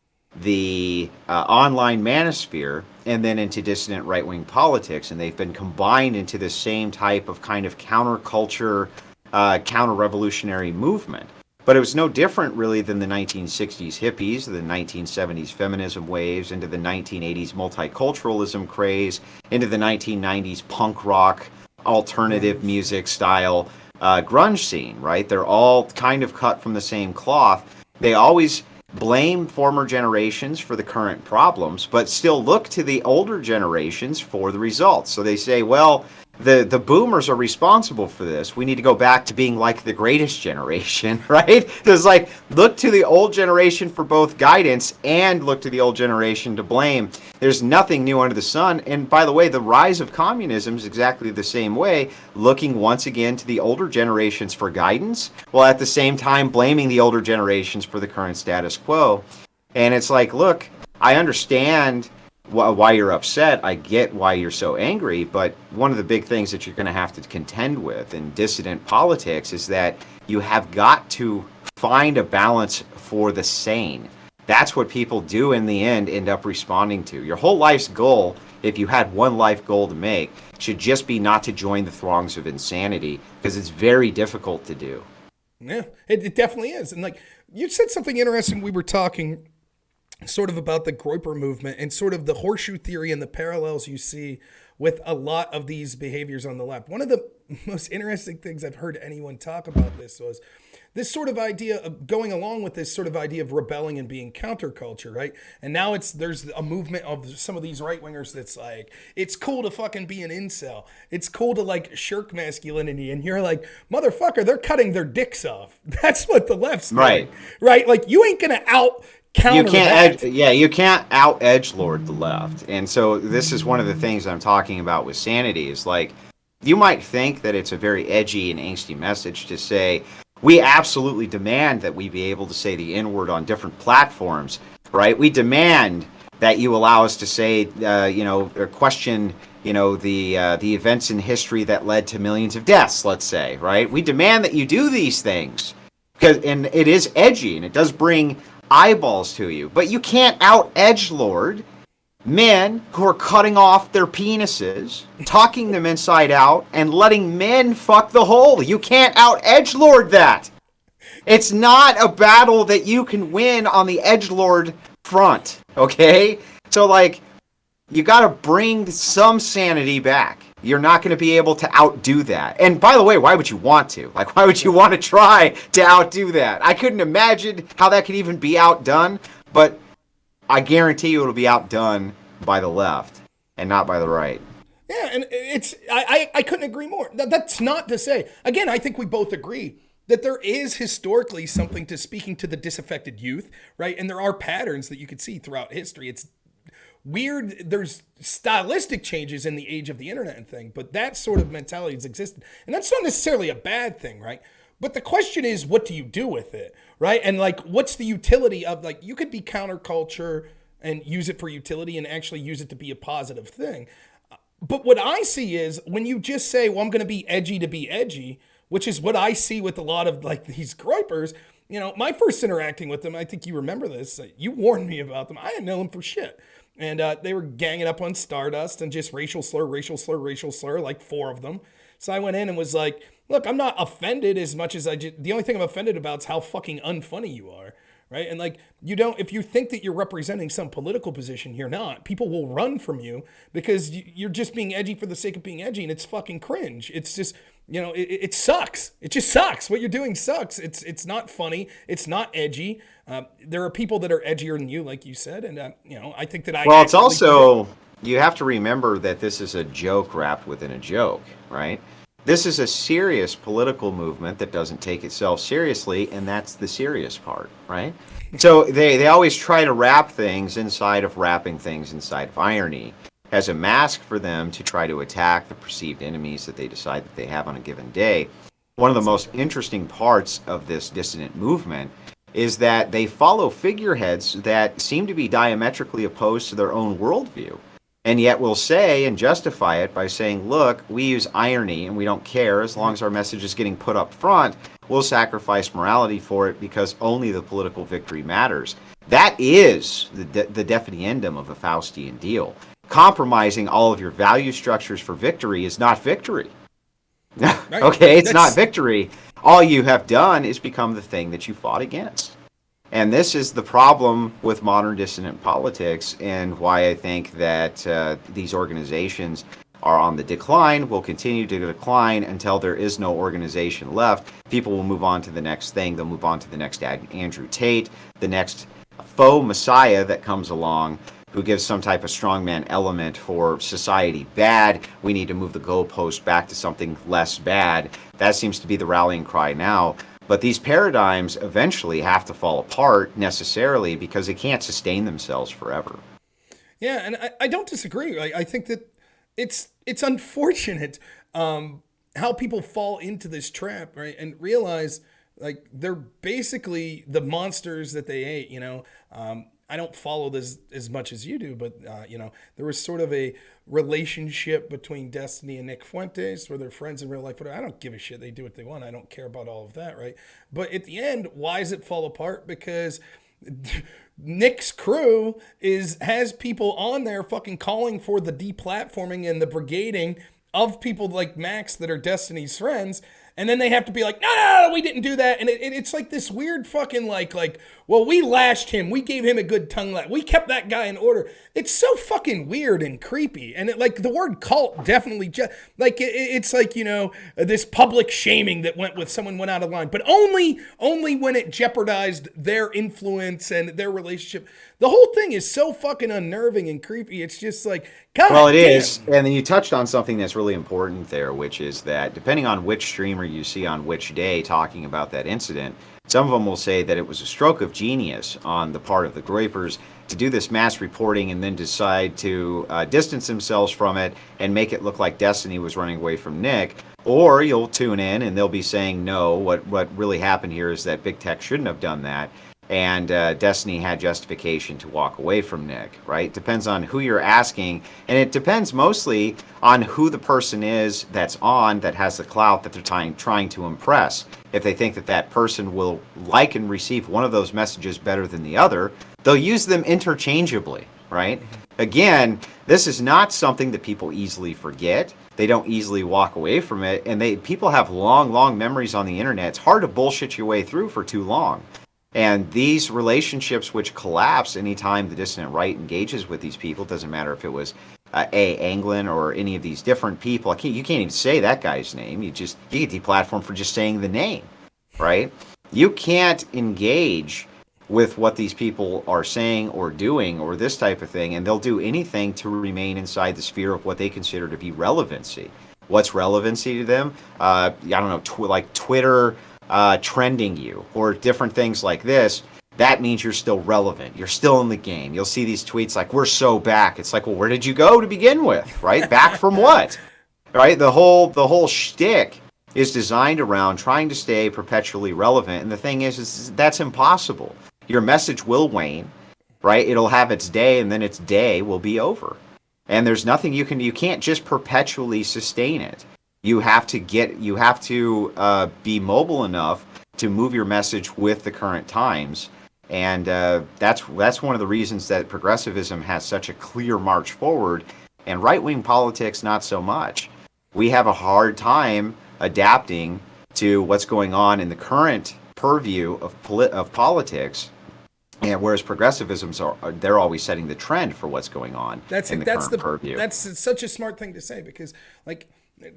S2: the online manosphere and then into dissident right-wing politics, and they've been combined into the same type of kind of counterculture, counter-revolutionary movement. But it was no different, really, than the 1960s hippies, the 1970s feminism waves, into the 1980s multiculturalism craze, into the 1990s punk rock, alternative music style, grunge scene, right? They're all kind of cut from the same cloth. They always blame former generations for the current problems, but still look to the older generations for the results. So they say, well, the boomers are responsible for this. We need to go back to being like the greatest generation, right? It's like, look to the old generation for both guidance and look to the old generation to blame. There's nothing new under the sun. And by the way, the rise of communism is exactly the same way, looking once again to the older generations for guidance, while at the same time blaming the older generations for the current status quo. And it's like, look, I understand why you're upset. I get why you're so angry, but one of the big things that you're going to have to contend with in dissident politics is that you have got to find a balance for the sane. That's what people do in the end up responding to. Your whole life's goal, if you had one life goal to make, should just be not to join the throngs of insanity, because it's very difficult to do.
S1: Yeah, it definitely is. And like, you said something interesting. We were talking sort of about the Groyper movement and sort of the horseshoe theory and the parallels you see with a lot of these behaviors on the left. One of the most interesting things I've heard anyone talk about this was this sort of idea of going along with this sort of idea of rebelling and being counterculture, right? And now there's a movement of some of these right-wingers that's like, it's cool to fucking be an incel. It's cool to like shirk masculinity. And you're like, motherfucker, they're cutting their dicks off. That's what the left's doing, right? Like, you ain't going to you can't
S2: out edgelord the left. And so this is one of the things I'm talking about with sanity, is like, you might think that it's a very edgy and angsty message to say, we absolutely demand that we be able to say the N-word on different platforms, right? We demand that you allow us to say, or question, the events in history that led to millions of deaths, let's say, right? We demand that you do these things, and it is edgy, and it does bring eyeballs to you, but you can't out edgelord men who are cutting off their penises, talking them inside out, and letting men fuck the hole. You can't out edgelord that. It's not a battle that you can win on the edgelord front, okay? So, like, you gotta bring some sanity back. You're not going to be able to outdo that. And by the way, why would you want to? Like, why would you want to try to outdo that? I couldn't imagine how that could even be outdone, but I guarantee you it'll be outdone by the left and not by the right.
S1: Yeah, and I couldn't agree more. That's not to say, again, I think we both agree that there is historically something to speaking to the disaffected youth, right? And there are patterns that you could see throughout history. It's weird, there's stylistic changes in the age of the internet and thing, but that sort of mentality has existed. And that's not necessarily a bad thing, right? But the question is, what do you do with it, right? And like, what's the utility of, like, you could be counterculture and use it for utility and actually use it to be a positive thing. But what I see is when you just say, well, I'm going to be edgy, which is what I see with a lot of like these Groypers. My first interacting with them, I think you remember this, you warned me about them. I didn't know them for shit. And they were ganging up on Stardust and just racial slur, like 4 of them. So I went in and was like, look, I'm not offended as much as the only thing I'm offended about is how fucking unfunny you are, right? And like, if you think that you're representing some political position, you're not. People will run from you because you're just being edgy for the sake of being edgy, and it's fucking cringe. It's just, it sucks. It just sucks. What you're doing sucks. It's not funny. It's not edgy. There are people that are edgier than you, like you said, and I think that
S2: Well, it's also, you have to remember that this is a joke wrapped within a joke, right? This is a serious political movement that doesn't take itself seriously, and that's the serious part, right? So they always try to wrap things inside of wrapping things inside of irony as a mask for them to try to attack the perceived enemies that they decide that they have on a given day. one of the most interesting parts of this dissident movement is that they follow figureheads that seem to be diametrically opposed to their own worldview, and yet will say and justify it by saying, look, we use irony and we don't care as long as our message is getting put up front. We'll sacrifice morality for it because only the political victory matters. That is the definiendum of a Faustian deal. Compromising all of your value structures for victory is not victory.
S1: Right.
S2: Okay, it's not victory. All you have done is become the thing that you fought against. And this is the problem with modern dissident politics, and why I think that these organizations are on the decline, will continue to decline until there is no organization left. People will move on to the next thing. They'll move on to the next Andrew Tate, the next faux messiah that comes along, who gives some type of strongman element for society bad. We need to move the goalpost back to something less bad. That seems to be the rallying cry now. But these paradigms eventually have to fall apart necessarily because they can't sustain themselves forever.
S1: Yeah, and I don't disagree. I think that it's unfortunate how people fall into this trap, right? And realize like they're basically the monsters that they ate, you know. I don't follow this as much as you do, but you know, there was sort of a relationship between Destiny and Nick Fuentes where they're friends in real life. But I don't give a shit. They do what they want. I don't care about all of that, right? But at the end, why does it fall apart? Because Nick's crew has people on there fucking calling for the deplatforming and the brigading of people like Max that are Destiny's friends. And then they have to be like, no, we didn't do that. And it's like this weird fucking like, well, we lashed him. We gave him a good tongue lash. We kept that guy in order. It's so fucking weird and creepy. And it, like the word cult definitely it's like, you know, this public shaming that someone went out of line, but only when it jeopardized their influence and their relationship. The whole thing is so fucking unnerving and creepy. It's just like, God
S2: well, it
S1: damn.
S2: is. And then you touched on something that's really important there, which is that depending on which streamer you see on which day talking about that incident, some of them will say that it was a stroke of genius on the part of the Groypers to do this mass reporting and then decide to distance themselves from it and make it look like Destiny was running away from Nick. Or you'll tune in and they'll be saying, no, what really happened here is that Big Tech shouldn't have done that. And Destiny had justification to walk away from Nick, right? Depends on who you're asking, and it depends mostly on who the person is that has the clout that they're trying to impress. If they think that person will like and receive one of those messages better than the other, they'll use them interchangeably, right? Again, this is not something that people easily forget. They don't easily walk away from it, and people have long memories on the internet. It's hard to bullshit your way through for too long. And these relationships which collapse anytime the dissident right engages with these people, doesn't matter if it was Anglin or any of these different people. You can't even say that guy's name. You get deplatformed for just saying the name, right? You can't engage with what these people are saying or doing or this type of thing, and they'll do anything to remain inside the sphere of what they consider to be relevancy. What's relevancy to them? I don't know, like Twitter trending you or different things like this. That means you're still relevant. You're still in the game. You'll see these tweets like, we're so back. It's like, well, where did you go to begin with, right? Back from what? Right? The whole shtick is designed around trying to stay perpetually relevant. And the thing is that's impossible. Your message will wane, right? It'll have its day, and then its day will be over. And there's nothing you can't just perpetually sustain it. You have to be mobile enough to move your message with the current times. And that's one of the reasons that progressivism has such a clear march forward, and right-wing politics not so much. We have a hard time adapting to what's going on in the current purview of politics, and whereas progressivisms they're always setting the trend for what's going on in the current purview.
S1: That's such a smart thing to say, because like,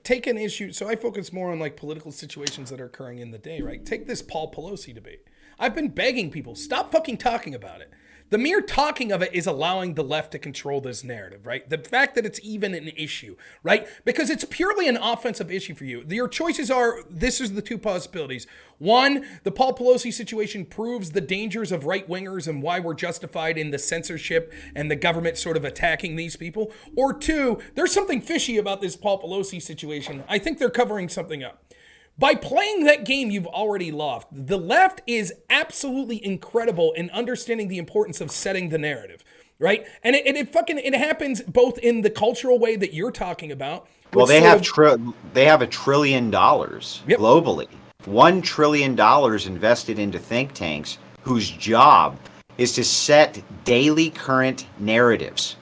S1: take an issue. So I focus more on like political situations that are occurring in the day, right? Take this Paul Pelosi debate. I've been begging people, stop fucking talking about it. The mere talking of it is allowing the left to control this narrative, right? The fact that it's even an issue, right? Because it's purely an offensive issue for you. Your choices are, this is the two possibilities. One, the Paul Pelosi situation proves the dangers of right-wingers and why we're justified in the censorship and the government sort of attacking these people. Or two, there's something fishy about this Paul Pelosi situation. I think they're covering something up. By playing that game, you've already lost. The left is absolutely incredible in understanding the importance of setting the narrative, right? And it happens both in the cultural way that you're talking about.
S2: Well, they have $1 trillion globally. $1 trillion invested into think tanks whose job is to set daily current narratives.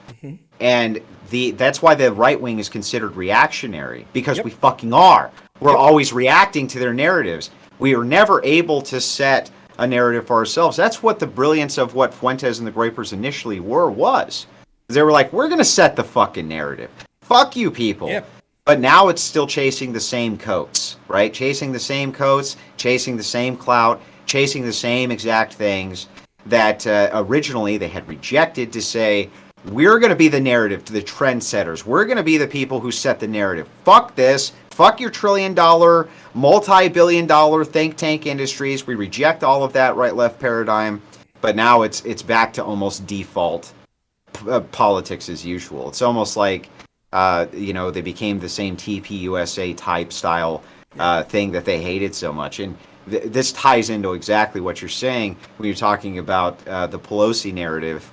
S2: And that's why the right wing is considered reactionary, because we fucking are. We're always reacting to their narratives. We are never able to set a narrative for ourselves. That's what the brilliance of what Fuentes and the Groypers initially was. They were like, we're going to set the fucking narrative. Fuck you people. Yep. But now it's still chasing the same coats, right? Chasing the same coats, chasing the same clout, chasing the same exact things that originally they had rejected, to say, we're going to be the narrative, to the trendsetters. We're going to be the people who set the narrative. Fuck this. Fuck your $1 trillion, multi-billion-dollar think tank industries. We reject all of that right-left paradigm. But now it's back to almost default politics as usual. It's almost like, they became the same TPUSA type style thing that they hated so much. And this ties into exactly what you're saying when you're talking about the Pelosi narrative.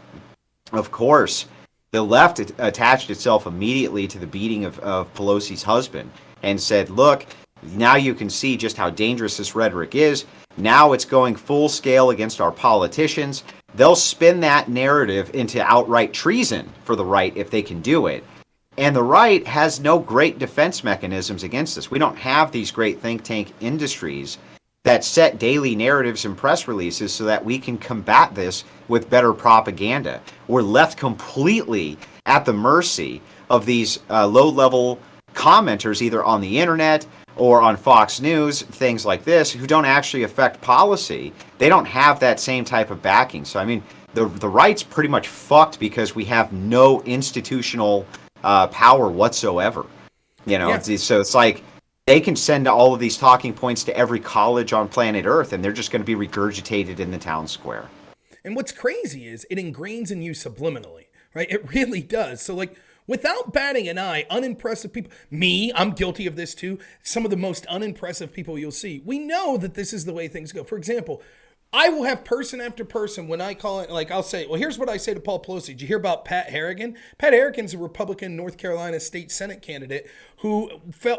S2: Of course, the left attached itself immediately to the beating of Pelosi's husband and said, look, now you can see just how dangerous this rhetoric is. Now it's going full scale against our politicians. They'll spin that narrative into outright treason for the right if they can do it. And the right has no great defense mechanisms against this. We don't have these great think tank industries that set daily narratives and press releases so that we can combat this with better propaganda. We're left completely at the mercy of these low-level commenters, either on the internet or on Fox News, things like this, who don't actually affect policy. They don't have that same type of backing. So, I mean, the right's pretty much fucked because we have no institutional power whatsoever. So it's like, they can send all of these talking points to every college on planet Earth, and they're just going to be regurgitated in the town square.
S1: And what's crazy is it ingrains in you subliminally, right? It really does. So, like, without batting an eye, unimpressive people, I'm guilty of this too, some of the most unimpressive people you'll see, we know that this is the way things go. For example, I will have person after person when I call it, like, I'll say, well, here's what I say to Paul Pelosi. Did you hear about Pat Harrigan? Pat Harrigan's a Republican North Carolina state Senate candidate who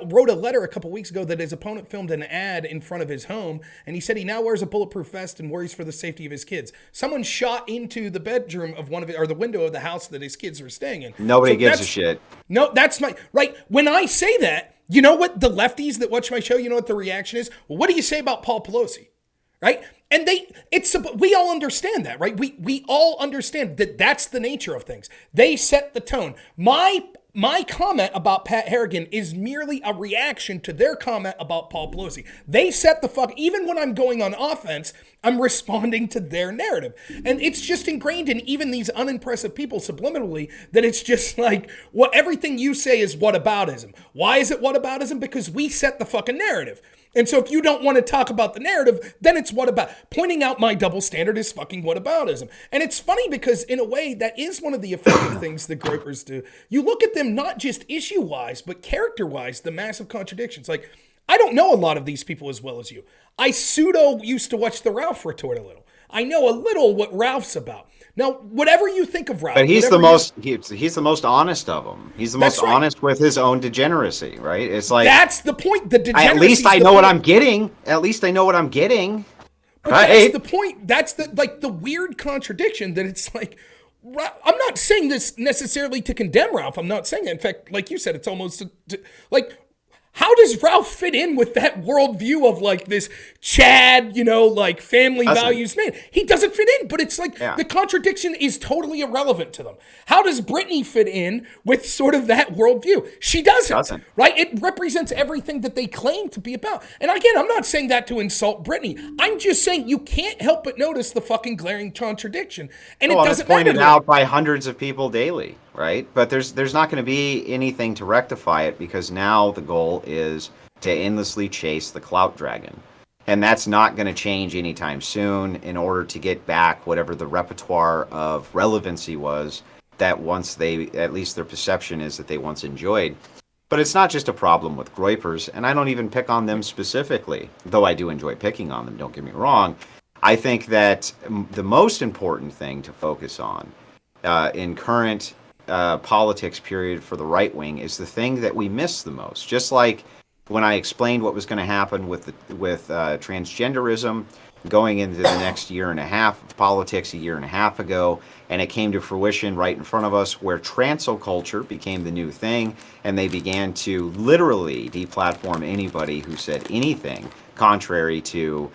S1: wrote a letter a couple weeks ago that his opponent filmed an ad in front of his home, and he said he now wears a bulletproof vest and worries for the safety of his kids. Someone shot into the bedroom of or the window of the house that his kids were staying in.
S2: Nobody gives a shit.
S1: No, that's right. When I say that, you know what the lefties that watch my show, you know what the reaction is? Well, what do you say about Paul Pelosi? Right? And we all understand that, right? We all understand that that's the nature of things. They set the tone. My comment about Pat Harrigan is merely a reaction to their comment about Paul Pelosi. They set the even when I'm going on offense, I'm responding to their narrative. And it's just ingrained in even these unimpressive people subliminally that it's just like, everything you say is whataboutism. Why is it whataboutism? Because we set the fucking narrative. And so if you don't want to talk about the narrative, then it's what about. Pointing out my double standard is fucking whataboutism. And it's funny because in a way that is one of the effective things the Groypers do. You look at them not just issue-wise, but character-wise, the massive contradictions. Like, I don't know a lot of these people as well as you. I used to watch the Ralph retort a little. I know a little what Ralph's about. Now, whatever you think of Ralph,
S2: but he's the most honest of them. He's the most honest with his own degeneracy, right? It's like,
S1: that's the point. The degeneracy.
S2: At least I know what I'm getting. At least I know what I'm getting.
S1: But right? That's the point. That's the weird contradiction that it's like. I'm not saying this necessarily to condemn Ralph. I'm not saying that. In fact, like you said, it's almost like. How does Ralph fit in with that worldview of like this Chad, like family values man? He doesn't fit in, but it's like the contradiction is totally irrelevant to them. How does Brittany fit in with sort of that worldview? She doesn't. Right? It represents everything that they claim to be about. And again, I'm not saying that to insult Brittany. I'm just saying you can't help but notice the fucking glaring contradiction. And it doesn't matter.
S2: It's pointed out by hundreds of people daily. Right? But there's not going to be anything to rectify it because now the goal is to endlessly chase the clout dragon. And that's not going to change anytime soon in order to get back whatever the repertoire of relevancy was that once at least their perception is that they once enjoyed. But it's not just a problem with Groypers, and I don't even pick on them specifically, though I do enjoy picking on them, don't get me wrong. I think that the most important thing to focus on in current politics period for the right wing is the thing that we miss the most. Just like when I explained what was going to happen with transgenderism going into the next year and a half of politics a year and a half ago, and it came to fruition right in front of us where transel culture became the new thing, and they began to literally deplatform anybody who said anything contrary to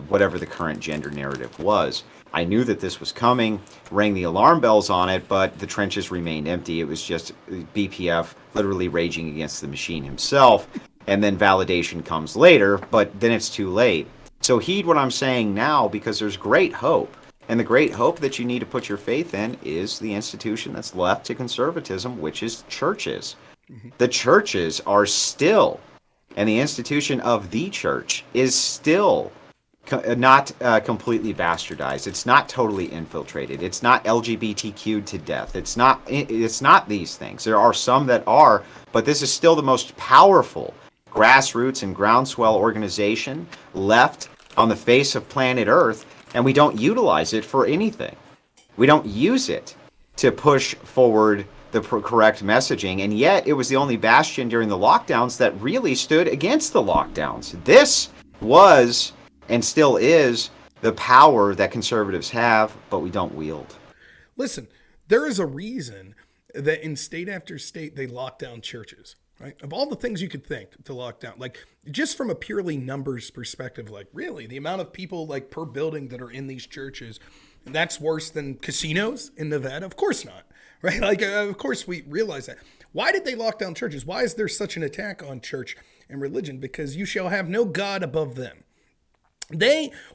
S2: whatever the current gender narrative was. I knew that this was coming, rang the alarm bells on it, but the trenches remained empty. It was just BPF literally raging against the machine himself, and then validation comes later, but then it's too late. So heed what I'm saying now, because there's great hope. And the great hope that you need to put your faith in is the institution that's left to conservatism, which is churches. Mm-hmm. The churches are still, and the institution of the church is still not completely bastardized. It's not totally infiltrated. It's not LGBTQ'd to death. It's not these things. There are some that are, but this is still the most powerful grassroots and groundswell organization left on the face of planet Earth, and we don't utilize it for anything. We don't use it to push forward the correct messaging, and yet it was the only bastion during the lockdowns that really stood against the lockdowns. This was and still is the power that conservatives have, but we don't wield.
S1: Listen, there is a reason that in state after state they lock down churches. Right? Of all the things you could think to lock down, like just from a purely numbers perspective, like really the amount of people like per building that are in these churches, that's worse than casinos in Nevada? Of course not, right? Like, of course we realize that. Why did they lock down churches? Why is there such an attack on church and religion? Because you shall have no God above them.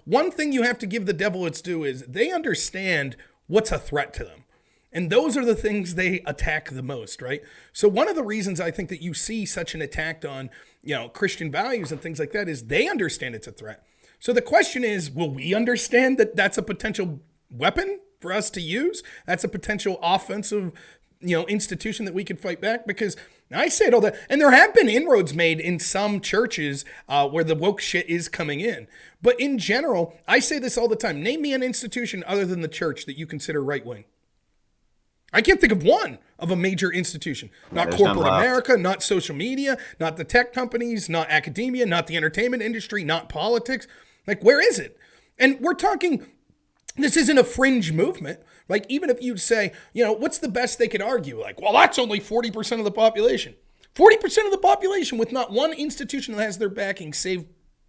S1: One thing you have to give the devil its due is they understand what's a threat to them. And those are the things they attack the most, right? So one of the reasons I think that you see such an attack on, Christian values and things like that is they understand it's a threat. So the question is, will we understand that that's a potential weapon for us to use? That's a potential offensive, institution that we could fight back? Because I say it all that, and there have been inroads made in some churches where the woke shit is coming in. But in general, I say this all the time. Name me an institution other than the church that you consider right-wing. I can't think of one of a major institution. Not corporate America, not social media, not the tech companies, not academia, not the entertainment industry, not politics. Like, where is it? And we're talking, this isn't a fringe movement. Like, even if you'd say, what's the best they could argue? Like, well, that's only 40% of the population. 40% of the population with not one institution that has their backing, save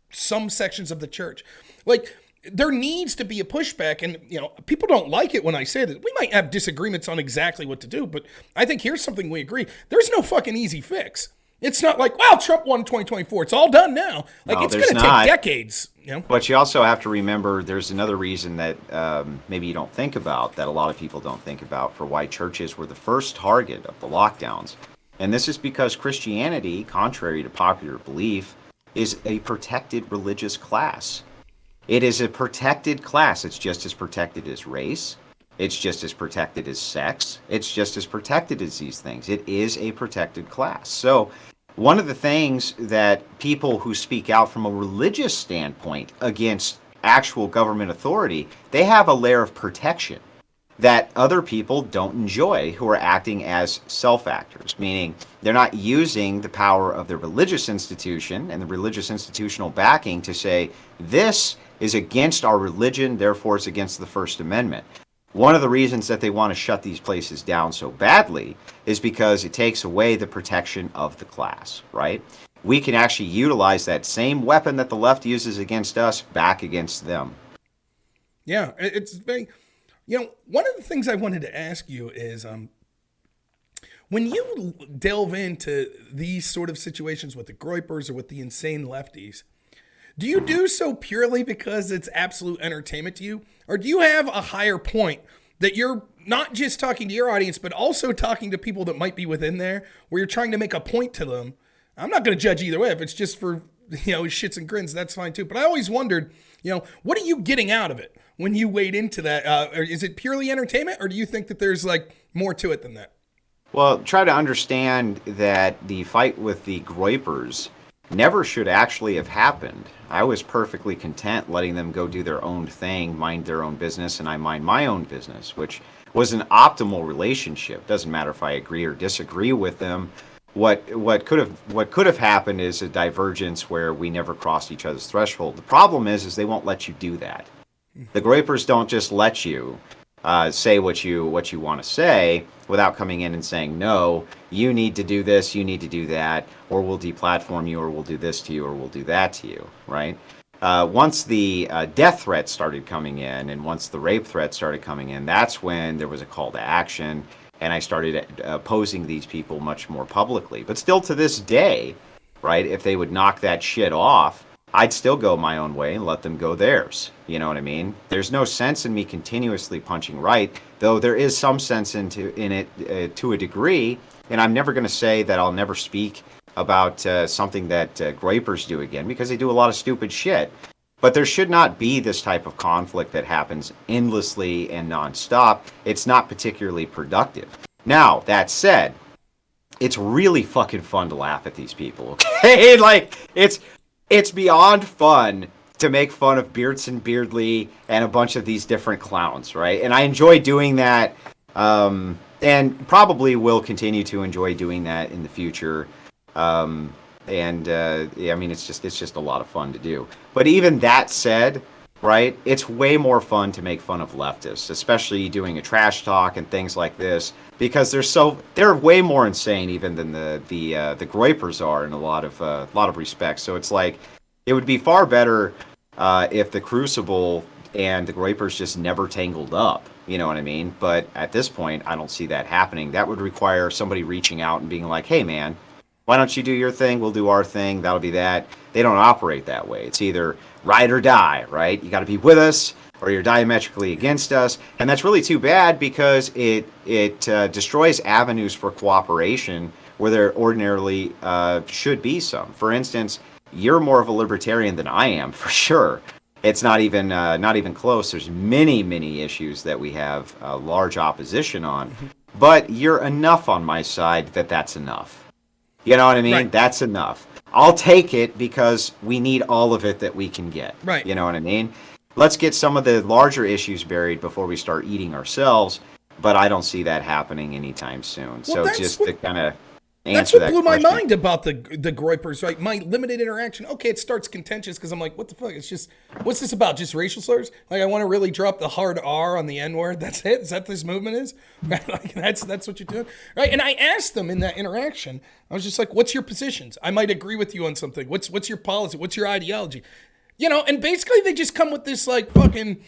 S1: some sections of the church. Like, there needs to be a pushback, and people don't like it when I say that. We might have disagreements on exactly what to do, but I think here's something we agree. There's no fucking easy fix. It's not like, well, Trump won 2024. It's all done now. Like, it's going to take decades.
S2: But you also have to remember there's another reason that maybe you don't think about, that a lot of people don't think about, for why churches were the first target of the lockdowns. And this is because Christianity, contrary to popular belief, is a protected religious class. It is a protected class. It's just as protected as race. It's just as protected as sex. It's just as protected as these things. It is a protected class. So one of the things that people who speak out from a religious standpoint against actual government authority, they have a layer of protection that other people don't enjoy, who are acting as self-actors, meaning they're not using the power of the religious institution and the religious institutional backing to say, this is against our religion, therefore it's against the First Amendment. One of the reasons that they want to shut these places down so badly is because it takes away the protection of the class, right? We can actually utilize that same weapon that the left uses against us back against them.
S1: Yeah, it's very, one of the things I wanted to ask you is, when you delve into these sort of situations with the Groypers or with the insane lefties, do you do so purely because it's absolute entertainment to you? Or do you have a higher point that you're not just talking to your audience, but also talking to people that might be within there, where you're trying to make a point to them? I'm not going to judge either way. If it's just for, shits and grins, that's fine too. But I always wondered, what are you getting out of it when you wade into that? Is it purely entertainment, or do you think that there's like more to it than that?
S2: Well, try to understand that the fight with the Groypers never should actually have happened. I was perfectly content letting them go do their own thing, mind their own business, and I mind my own business, which was an optimal relationship. Doesn't matter if I agree or disagree with them. What could have happened is a divergence where we never crossed each other's threshold. The problem is they won't let you do that. The Groypers don't just let you say what you want to say without coming in and saying, no, you need to do this, you need to do that, or we'll deplatform you, or we'll do this to you, or we'll do that to you, right? Once the death threats started coming in, and once the rape threats started coming in, that's when there was a call to action, and I started opposing these people much more publicly. But still to this day, right, if they would knock that shit off, I'd still go my own way and let them go theirs. You know what I mean? There's no sense in me continuously punching right, though there is some sense in it to a degree. And I'm never going to say that I'll never speak about something that Groypers do again, because they do a lot of stupid shit. But there should not be this type of conflict that happens endlessly and nonstop. It's not particularly productive. Now, that said, it's really fucking fun to laugh at these people, okay? Like, it's beyond fun to make fun of Beardson Beardley and a bunch of these different clowns, right? And I enjoy doing that, and probably will continue to enjoy doing that in the future. Yeah, I mean, it's just a lot of fun to do. But even that said, right, it's way more fun to make fun of leftists, especially doing a trash talk and things like this, because they're way more insane even than the Groypers are in a lot of respects. So it's like it would be far better if the Crucible and the Groypers just never tangled up. You know what I mean? But at this point, I don't see that happening. That would require somebody reaching out and being like, "Hey, man, why don't you do your thing? We'll do our thing. That'll be that." They don't operate that way. It's either ride or die, right? You got to be with us, or you're diametrically against us, and that's really too bad, because it destroys avenues for cooperation where there ordinarily should be some. For instance, you're more of a libertarian than I am, for sure. It's not even close. There's many issues that we have large opposition on, but you're enough on my side that's enough. You know what I mean?
S1: Right.
S2: That's enough. I'll take it because we need all of it that we can get.
S1: Right.
S2: You know what I mean? Let's get some of the larger issues buried before we start eating ourselves, but I don't see that happening anytime soon.
S1: Well,
S2: So just to kind of
S1: that's
S2: answer
S1: what
S2: that
S1: blew
S2: question.
S1: my mind about the Groypers, right? My limited interaction. Okay, it starts contentious because I'm like, what the fuck? It's just, what's this about? Just racial slurs? Like, I want to really drop the hard R on the N word. That's it. Is that what this movement is? Right? Like, that's what you're doing, right? And I asked them in that interaction. I was just like, what's your positions? I might agree with you on something. What's your policy? What's your ideology? You know, and basically they just come with this like fucking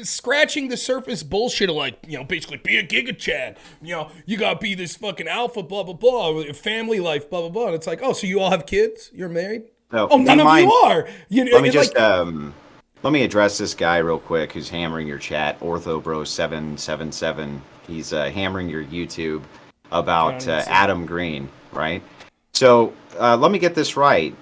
S1: scratching the surface bullshit of like, you know, basically be a giga chad, you know, you gotta be this fucking alpha, blah blah blah, family life, blah blah blah. And it's like, oh, so you all have kids? You're married?
S2: No,
S1: Oh, none of you are. You know,
S2: Let me just
S1: like,
S2: let me address this guy real quick who's hammering your chat, OrthoBro777. He's hammering your YouTube about Adam Green, right? So let me get this right.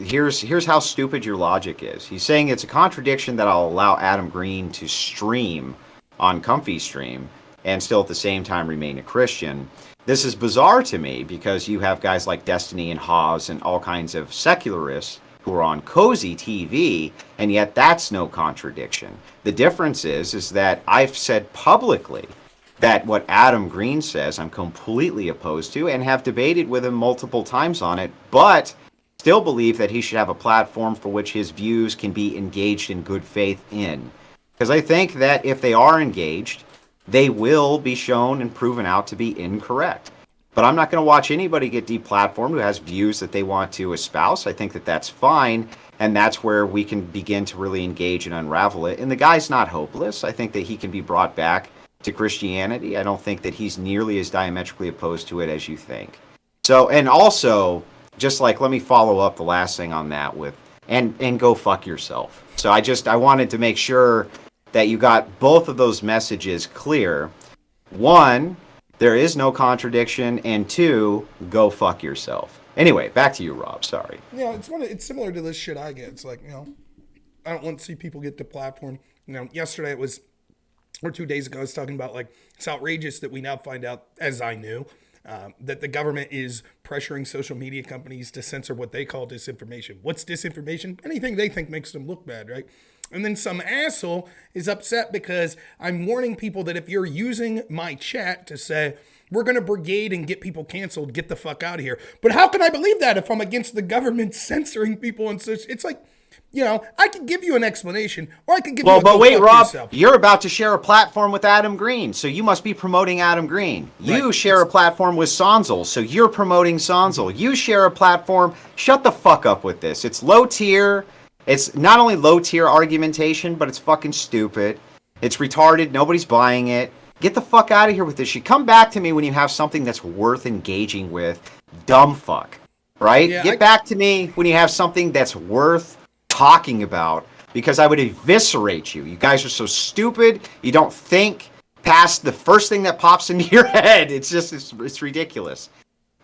S2: Here's how stupid your logic is. He's saying it's a contradiction that I'll allow Adam Green to stream on Comfy.stream and still at the same time remain a Christian. This is bizarre to me because you have guys like Destiny and Haas and all kinds of secularists who are on Cozy TV, and yet that's no contradiction. The difference is that I've said publicly that what Adam Green says I'm completely opposed to and have debated with him multiple times on it, but still believe that he should have a platform for which his views can be engaged in good faith in. Because I think that if they are engaged, they will be shown and proven out to be incorrect. But I'm not going to watch anybody get deplatformed who has views that they want to espouse. I think that that's fine, and that's where we can begin to really engage and unravel it. And the guy's not hopeless. I think that he can be brought back to Christianity. I don't think that he's nearly as diametrically opposed to it as you think. So, and also, just like, let me follow up the last thing on that with, and go fuck yourself. So I wanted to make sure that you got both of those messages clear. One, there is no contradiction, and two, go fuck yourself. Anyway, back to you, Rob. Sorry.
S1: yeah, it's similar to this shit I get. It's like, you know, I don't want to see people get deplatformed. You know, yesterday it was or 2 days ago, I was talking about like it's outrageous that we now find out, as I knew, that the government is pressuring social media companies to censor what they call disinformation. What's disinformation? Anything they think makes them look bad, right? And then some asshole is upset because I'm warning people that if you're using my chat to say, we're going to brigade and get people canceled, get the fuck out of here. But how can I believe that if I'm against the government censoring people and such? It's like, you know, I could give you an explanation, or I could give you a
S2: Well, but wait, Rob,
S1: yourself.
S2: you're about to share a platform with Adam Green, so you must be promoting Adam Green. You
S1: Right.
S2: share a platform with Sonzel, so you're promoting Sonzel. You share a platform. Shut the fuck up with this. It's low tier. It's not only low tier argumentation, but it's fucking stupid. It's retarded. Nobody's buying it. Get the fuck out of here with this shit. Come back to me when you have something that's worth engaging with. Dumb fuck. Right?
S1: Yeah,
S2: Get back to me when you have something that's worth talking about, because I would eviscerate you. You guys are so stupid. You don't think past the first thing that pops into your head. It's just, it's ridiculous.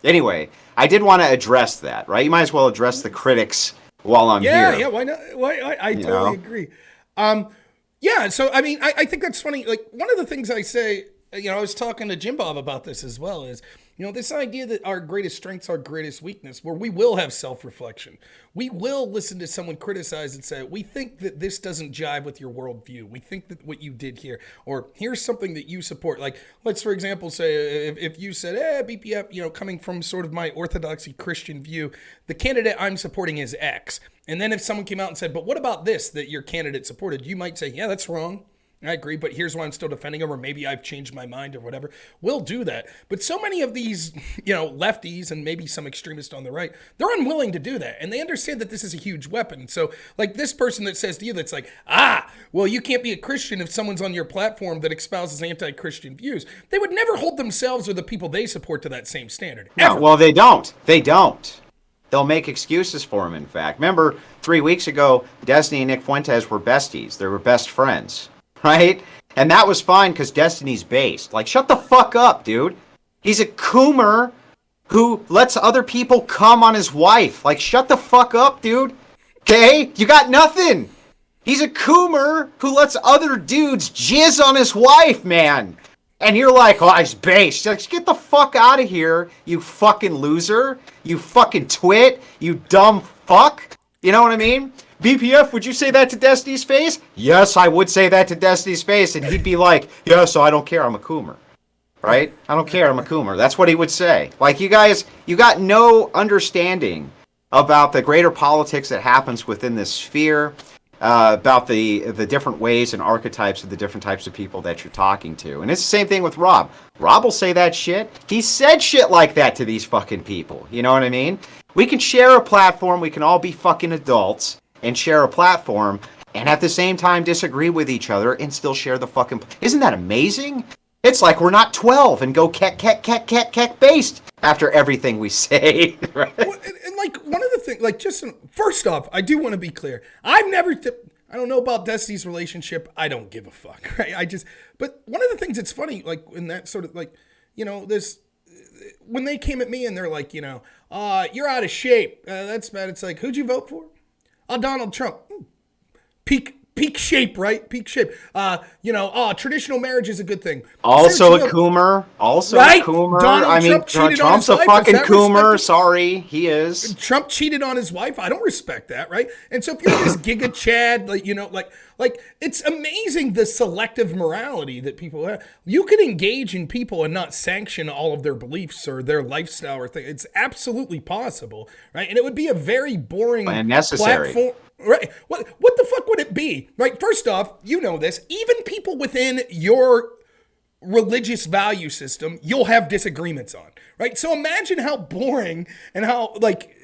S2: Anyway, I did want to address that, right? You might as well address the critics while I'm here.
S1: Yeah, why not? I totally agree. Yeah, so I mean, I think that's funny. Like, one of the things I say, you know, I was talking to Jim Bob about this as well, is, you know, this idea that our greatest strength's our greatest weakness, where we will have self-reflection. We will listen to someone criticize and say, we think that this doesn't jive with your worldview. We think that what you did here, or here's something that you support. Like, let's, for example, say if you said, BPF, you know, coming from sort of my orthodoxy Christian view, the candidate I'm supporting is X. And then if someone came out and said, but what about this that your candidate supported? You might say, yeah, that's wrong. I agree, but here's why I'm still defending him, or maybe I've changed my mind or whatever. We'll do that. But so many of these, you know, lefties and maybe some extremists on the right, they're unwilling to do that. And they understand that this is a huge weapon. So like this person that says to you, that's like, well, you can't be a Christian if someone's on your platform that espouses anti-Christian views. They would never hold themselves or the people they support to that same standard.
S2: No, well, they don't. They don't. They'll make excuses for him, in fact. Remember, 3 weeks ago, Destiny and Nick Fuentes were besties. They were best friends. Right? And that was fine because Destiny's based. Like, shut the fuck up, dude. He's a coomer who lets other people come on his wife. Like, shut the fuck up, dude. Okay? You got nothing. He's a coomer who lets other dudes jizz on his wife, man. And you're like, oh, he's based. Like, get the fuck out of here, you fucking loser. You fucking twit. You dumb fuck. You know what I mean? BPF, would you say that to Destiny's face? Yes, I would say that to Destiny's face. And he'd be like, yeah, so I don't care. I'm a coomer. Right? I don't care. I'm a coomer. That's what he would say. Like, you guys, you got no understanding about the greater politics that happens within this sphere, about the different ways and archetypes of the different types of people that you're talking to. And it's the same thing with Rob. Rob will say that shit. He said shit like that to these fucking people. You know what I mean? We can share a platform. We can all be fucking adults and share a platform, and at the same time disagree with each other and still share the fucking... Isn't that amazing? It's like we're not 12 and go keck based after everything we say. Right?
S1: Well, and like, one of the things, like, just first off, I do want to be clear. I've never... I don't know about Destiny's relationship. I don't give a fuck, right? But one of the things that's funny, like, in that sort of, like, you know, this... When they came at me and they're like, you know, you're out of shape. That's bad. It's like, who'd you vote for? Donald Trump. Peak shape, right? Peak shape. Traditional marriage is a good thing.
S2: Also a coomer. Also
S1: right?
S2: a coomer.
S1: Donald Trump
S2: Trump's a fucking coomer. Sorry, he is.
S1: Trump cheated on his wife. I don't respect that, right? And so if you're this Giga Chad, like, you know, like it's amazing the selective morality that people have. You can engage in people and not sanction all of their beliefs or their lifestyle or thing. It's absolutely possible, right? And it would be a very boring
S2: and necessary
S1: platform. Right. What the fuck would it be? Right. First off, you know this. Even people within your religious value system, you'll have disagreements on. Right. So imagine how boring and how, like,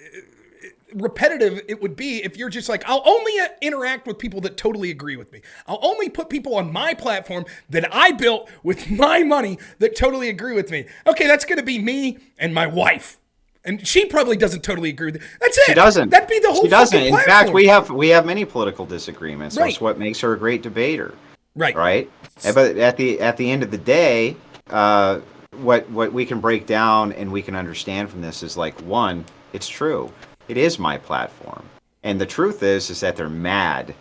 S1: repetitive it would be if you're just like, I'll only interact with people that totally agree with me. I'll only put people on my platform that I built with my money that totally agree with me. Okay, that's going to be me and my wife. And she probably doesn't totally agree with it. That's it.
S2: She doesn't.
S1: That'd be the whole.
S2: She doesn't.
S1: In
S2: fact, we have many political disagreements.
S1: Right.
S2: That's what makes her a great debater.
S1: Right.
S2: Right. But at the end of the day, what we can break down and we can understand from this is, like, one, it's true. It is my platform, and the truth is that they're mad.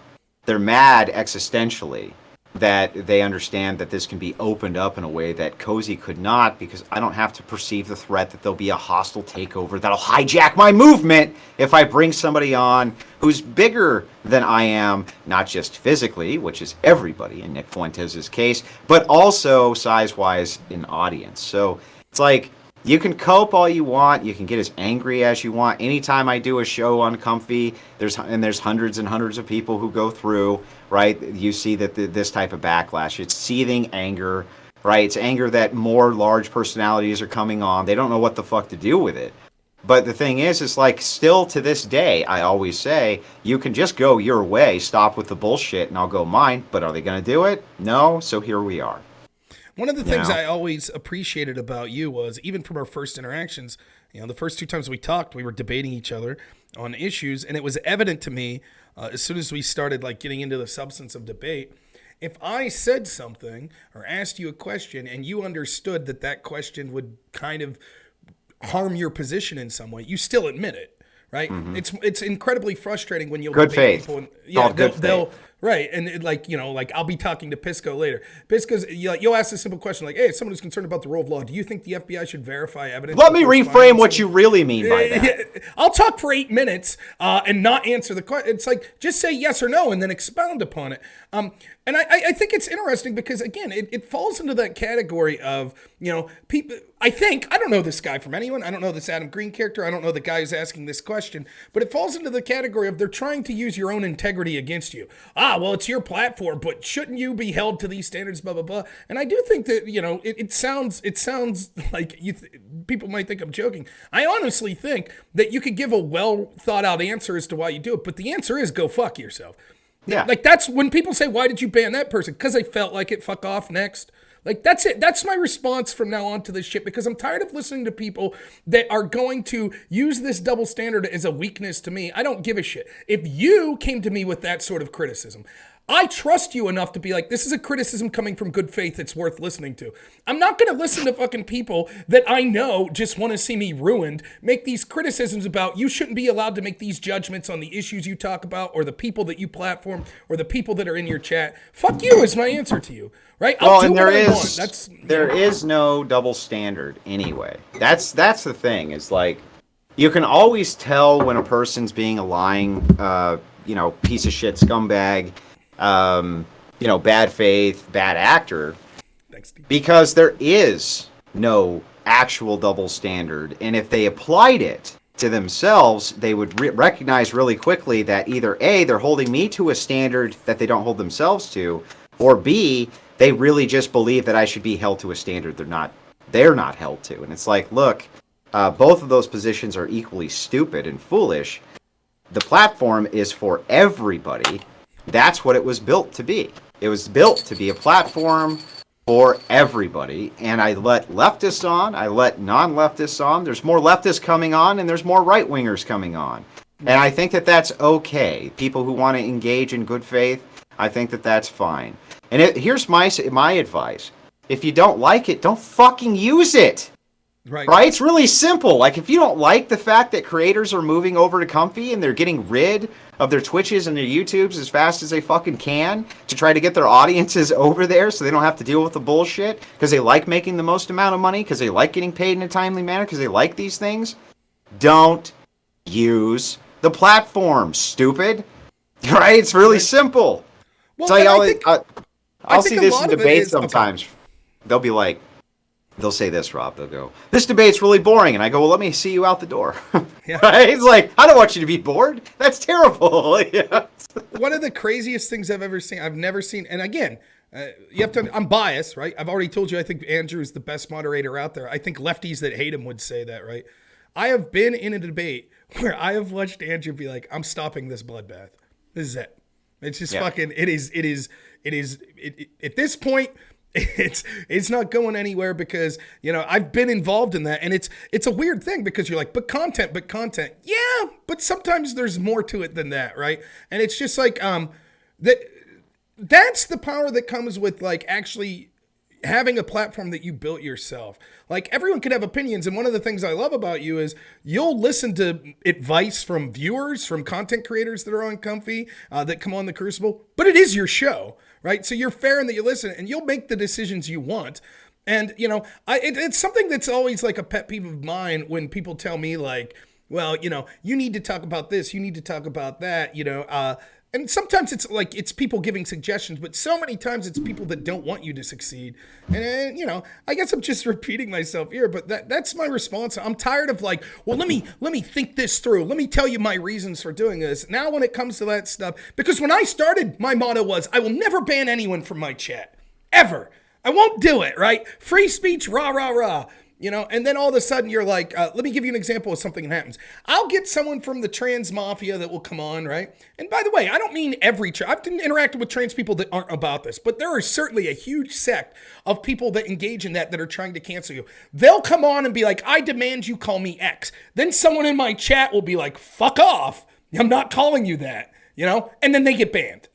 S2: They're mad existentially. that they understand that this can be opened up in a way that Cozy could not, because I don't have to perceive the threat that there'll be a hostile takeover that'll hijack my movement if I bring somebody on who's bigger than I am, not just physically, which is everybody in Nick Fuentes' case, but also size-wise in audience. So it's like, you can cope all you want. You can get as angry as you want. Anytime I do a show on Comfy, there's hundreds and hundreds of people who go through, right? You see that this type of backlash. It's seething anger, right? It's anger that more large personalities are coming on. They don't know what the fuck to do with it. But the thing is, it's like, still to this day, I always say, you can just go your way, stop with the bullshit, and I'll go mine. But are they going to do it? No. So here we are.
S1: One of the things I always appreciated about you was, even from our first interactions, the first 2 times we talked, we were debating each other on issues, and it was evident to me as soon as we started like getting into the substance of debate, if I said something or asked you a question and you understood that question would kind of harm your position in some way, you still admit it, right? Mm-hmm. It's incredibly frustrating when you'll
S2: good
S1: debate
S2: faith.
S1: People and,
S2: they'll
S1: right, and I'll be talking to Pisco later. Pisco's, you'll ask a simple question like, hey, someone who's concerned about the rule of law, do you think the FBI should verify evidence?
S2: Let me reframe what you really mean by that.
S1: I'll talk for 8 minutes and not answer the question. It's like, just say yes or no and then expound upon it. And I think it's interesting because, again, it falls into that category of, people. I don't know this guy from anyone. I don't know this Adam Green character. I don't know the guy who's asking this question. But it falls into the category of they're trying to use your own integrity against you. Well, it's your platform, but shouldn't you be held to these standards, blah, blah, blah. And I do think that, it sounds like people might think I'm joking. I honestly think that you could give a well thought out answer as to why you do it. But the answer is go fuck yourself.
S2: Yeah.
S1: Like, that's when people say, why did you ban that person? Because I felt like it, fuck off, next. Like, that's it. That's my response from now on to this shit, because I'm tired of listening to people that are going to use this double standard as a weakness to me. I don't give a shit. If you came to me with that sort of criticism, I trust you enough to be like, this is a criticism coming from good faith that's worth listening to. I'm not going to listen to fucking people that I know just want to see me ruined make these criticisms about you shouldn't be allowed to make these judgments on the issues you talk about or the people that you platform or the people that are in your chat. Fuck you is my answer to you, right?
S2: Well, and there is no double standard anyway. That's the thing. It's like, you can always tell when a person's being a lying, piece of shit scumbag, bad faith, bad actor, because there is no actual double standard. And if they applied it to themselves, they would recognize really quickly that either A, they're holding me to a standard that they don't hold themselves to, or B, they really just believe that I should be held to a standard they're not held to. And it's like, look, both of those positions are equally stupid and foolish. The platform is for everybody. That's what it was built to be. It was built to be a platform for everybody. And I let leftists on. I let non-leftists on. There's more leftists coming on, and there's more right-wingers coming on. And I think that that's okay. People who want to engage in good faith, I think that that's fine. And here's my advice. If you don't like it, don't fucking use it. Right? It's really simple. Like, if you don't like the fact that creators are moving over to Comfy and they're getting rid of their Twitches and their YouTubes as fast as they fucking can to try to get their audiences over there so they don't have to deal with the bullshit, because they like making the most amount of money, because they like getting paid in a timely manner, because they like these things, don't use the platform, stupid. Right? It's really simple. Well, so I'll see this in debates sometimes. Okay. They'll be like, they'll say this, Rob. They'll go, this debate's really boring. And I go, well, let me see you out the door. Yeah. Right? It's like, I don't want you to be bored. That's terrible. Yeah.
S1: One of the craziest things I've ever seen, I've never seen, and again, you have to, I'm biased, right? I've already told you I think Andrew is the best moderator out there. I think lefties that hate him would say that, right? I have been in a debate where I have watched Andrew be like, I'm stopping this bloodbath. This is it. It's just fucking, it is, at this point, it's not going anywhere, because I've been involved in that, and it's a weird thing, because you're like, but content, yeah, but sometimes there's more to it than that, right? And it's just like that's the power that comes with like actually having a platform that you built yourself. Like, everyone can have opinions, and one of the things I love about you is you'll listen to advice from viewers, from content creators that are on Comfy, that come on the Crucible, but it is your show. right? So you're fair in that you listen, and you'll make the decisions you want. And, you know, it's something that's always like a pet peeve of mine when people tell me like, well, you know, you need to talk about this, you need to talk about that, you know, and sometimes it's like it's people giving suggestions, but so many times it's people that don't want you to succeed. And you know, I guess I'm just repeating myself here, but that's my response. I'm tired of like, well, let me think this through. Let me tell you my reasons for doing this. Now when it comes to that stuff, because when I started, my motto was, I will never ban anyone from my chat. Ever. I won't do it, right? Free speech, rah, rah, rah. You know, and then all of a sudden you're like, let me give you an example of something that happens. I'll get someone from the trans mafia that will come on, right? And by the way, I don't mean every I've interacted with trans people that aren't about this, but there is certainly a huge sect of people that engage in that are trying to cancel you. They'll come on and be like, I demand you call me X. Then someone in my chat will be like, fuck off. I'm not calling you that, you know? And then they get banned.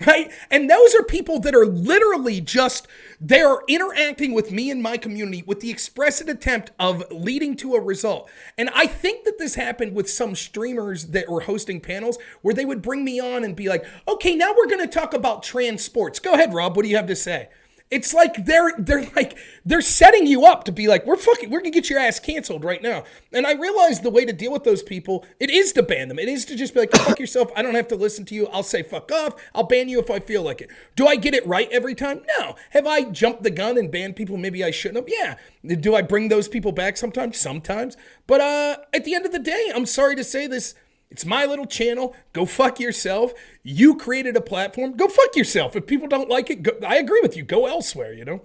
S1: Right? And those are people that are literally just, they're interacting with me and my community with the express attempt of leading to a result. And I think that this happened with some streamers that were hosting panels where they would bring me on and be like, okay, now we're going to talk about trans sports. Go ahead, Rob. What do you have to say? It's like they're setting you up to be like, we're gonna get your ass canceled right now. And I realized the way to deal with those people, it is to ban them. It is to just be like, fuck yourself. I don't have to listen to you. I'll say fuck off. I'll ban you if I feel like it. Do I get it right every time? No. Have I jumped the gun and banned people maybe I shouldn't have? Yeah. Do I bring those people back sometimes? Sometimes. But at the end of the day, I'm sorry to say this. It's my little channel. Go fuck yourself. You created a platform. Go fuck yourself. If people don't like it, I agree with you. Go elsewhere, you know?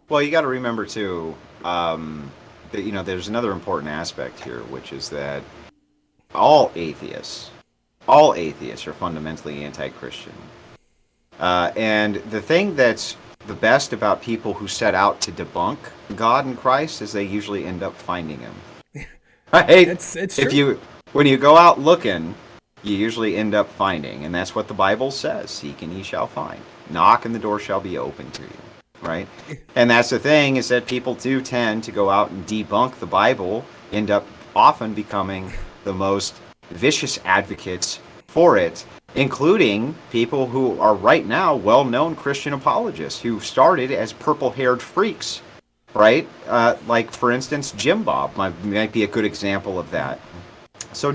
S2: Well, you got to remember, too, that, you know, there's another important aspect here, which is that all atheists are fundamentally anti-Christian. And the thing that's the best about people who set out to debunk God and Christ is they usually end up finding him. Right?
S1: It's true.
S2: When you go out looking, you usually end up finding, and that's what the Bible says. Seek and ye shall find. Knock and the door shall be open to you, right? And that's the thing, is that people do tend to go out and debunk the Bible, end up often becoming the most vicious advocates for it, including people who are right now well-known Christian apologists who started as purple-haired freaks, right? Like, for instance, Jim Bob might be a good example of that. So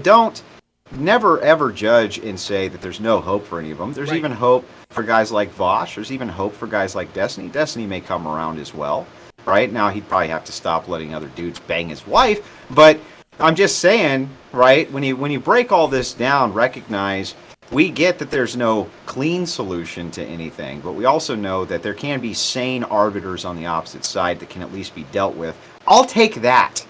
S2: never ever judge and say that there's no hope for any of them. There's even hope for guys like Vosh. There's even hope for guys like Destiny. Destiny may come around as well. Right now, he'd probably have to stop letting other dudes bang his wife. But I'm just saying, right, when you break all this down, recognize we get that there's no clean solution to anything, but we also know that there can be sane arbiters on the opposite side that can at least be dealt with. I'll take that.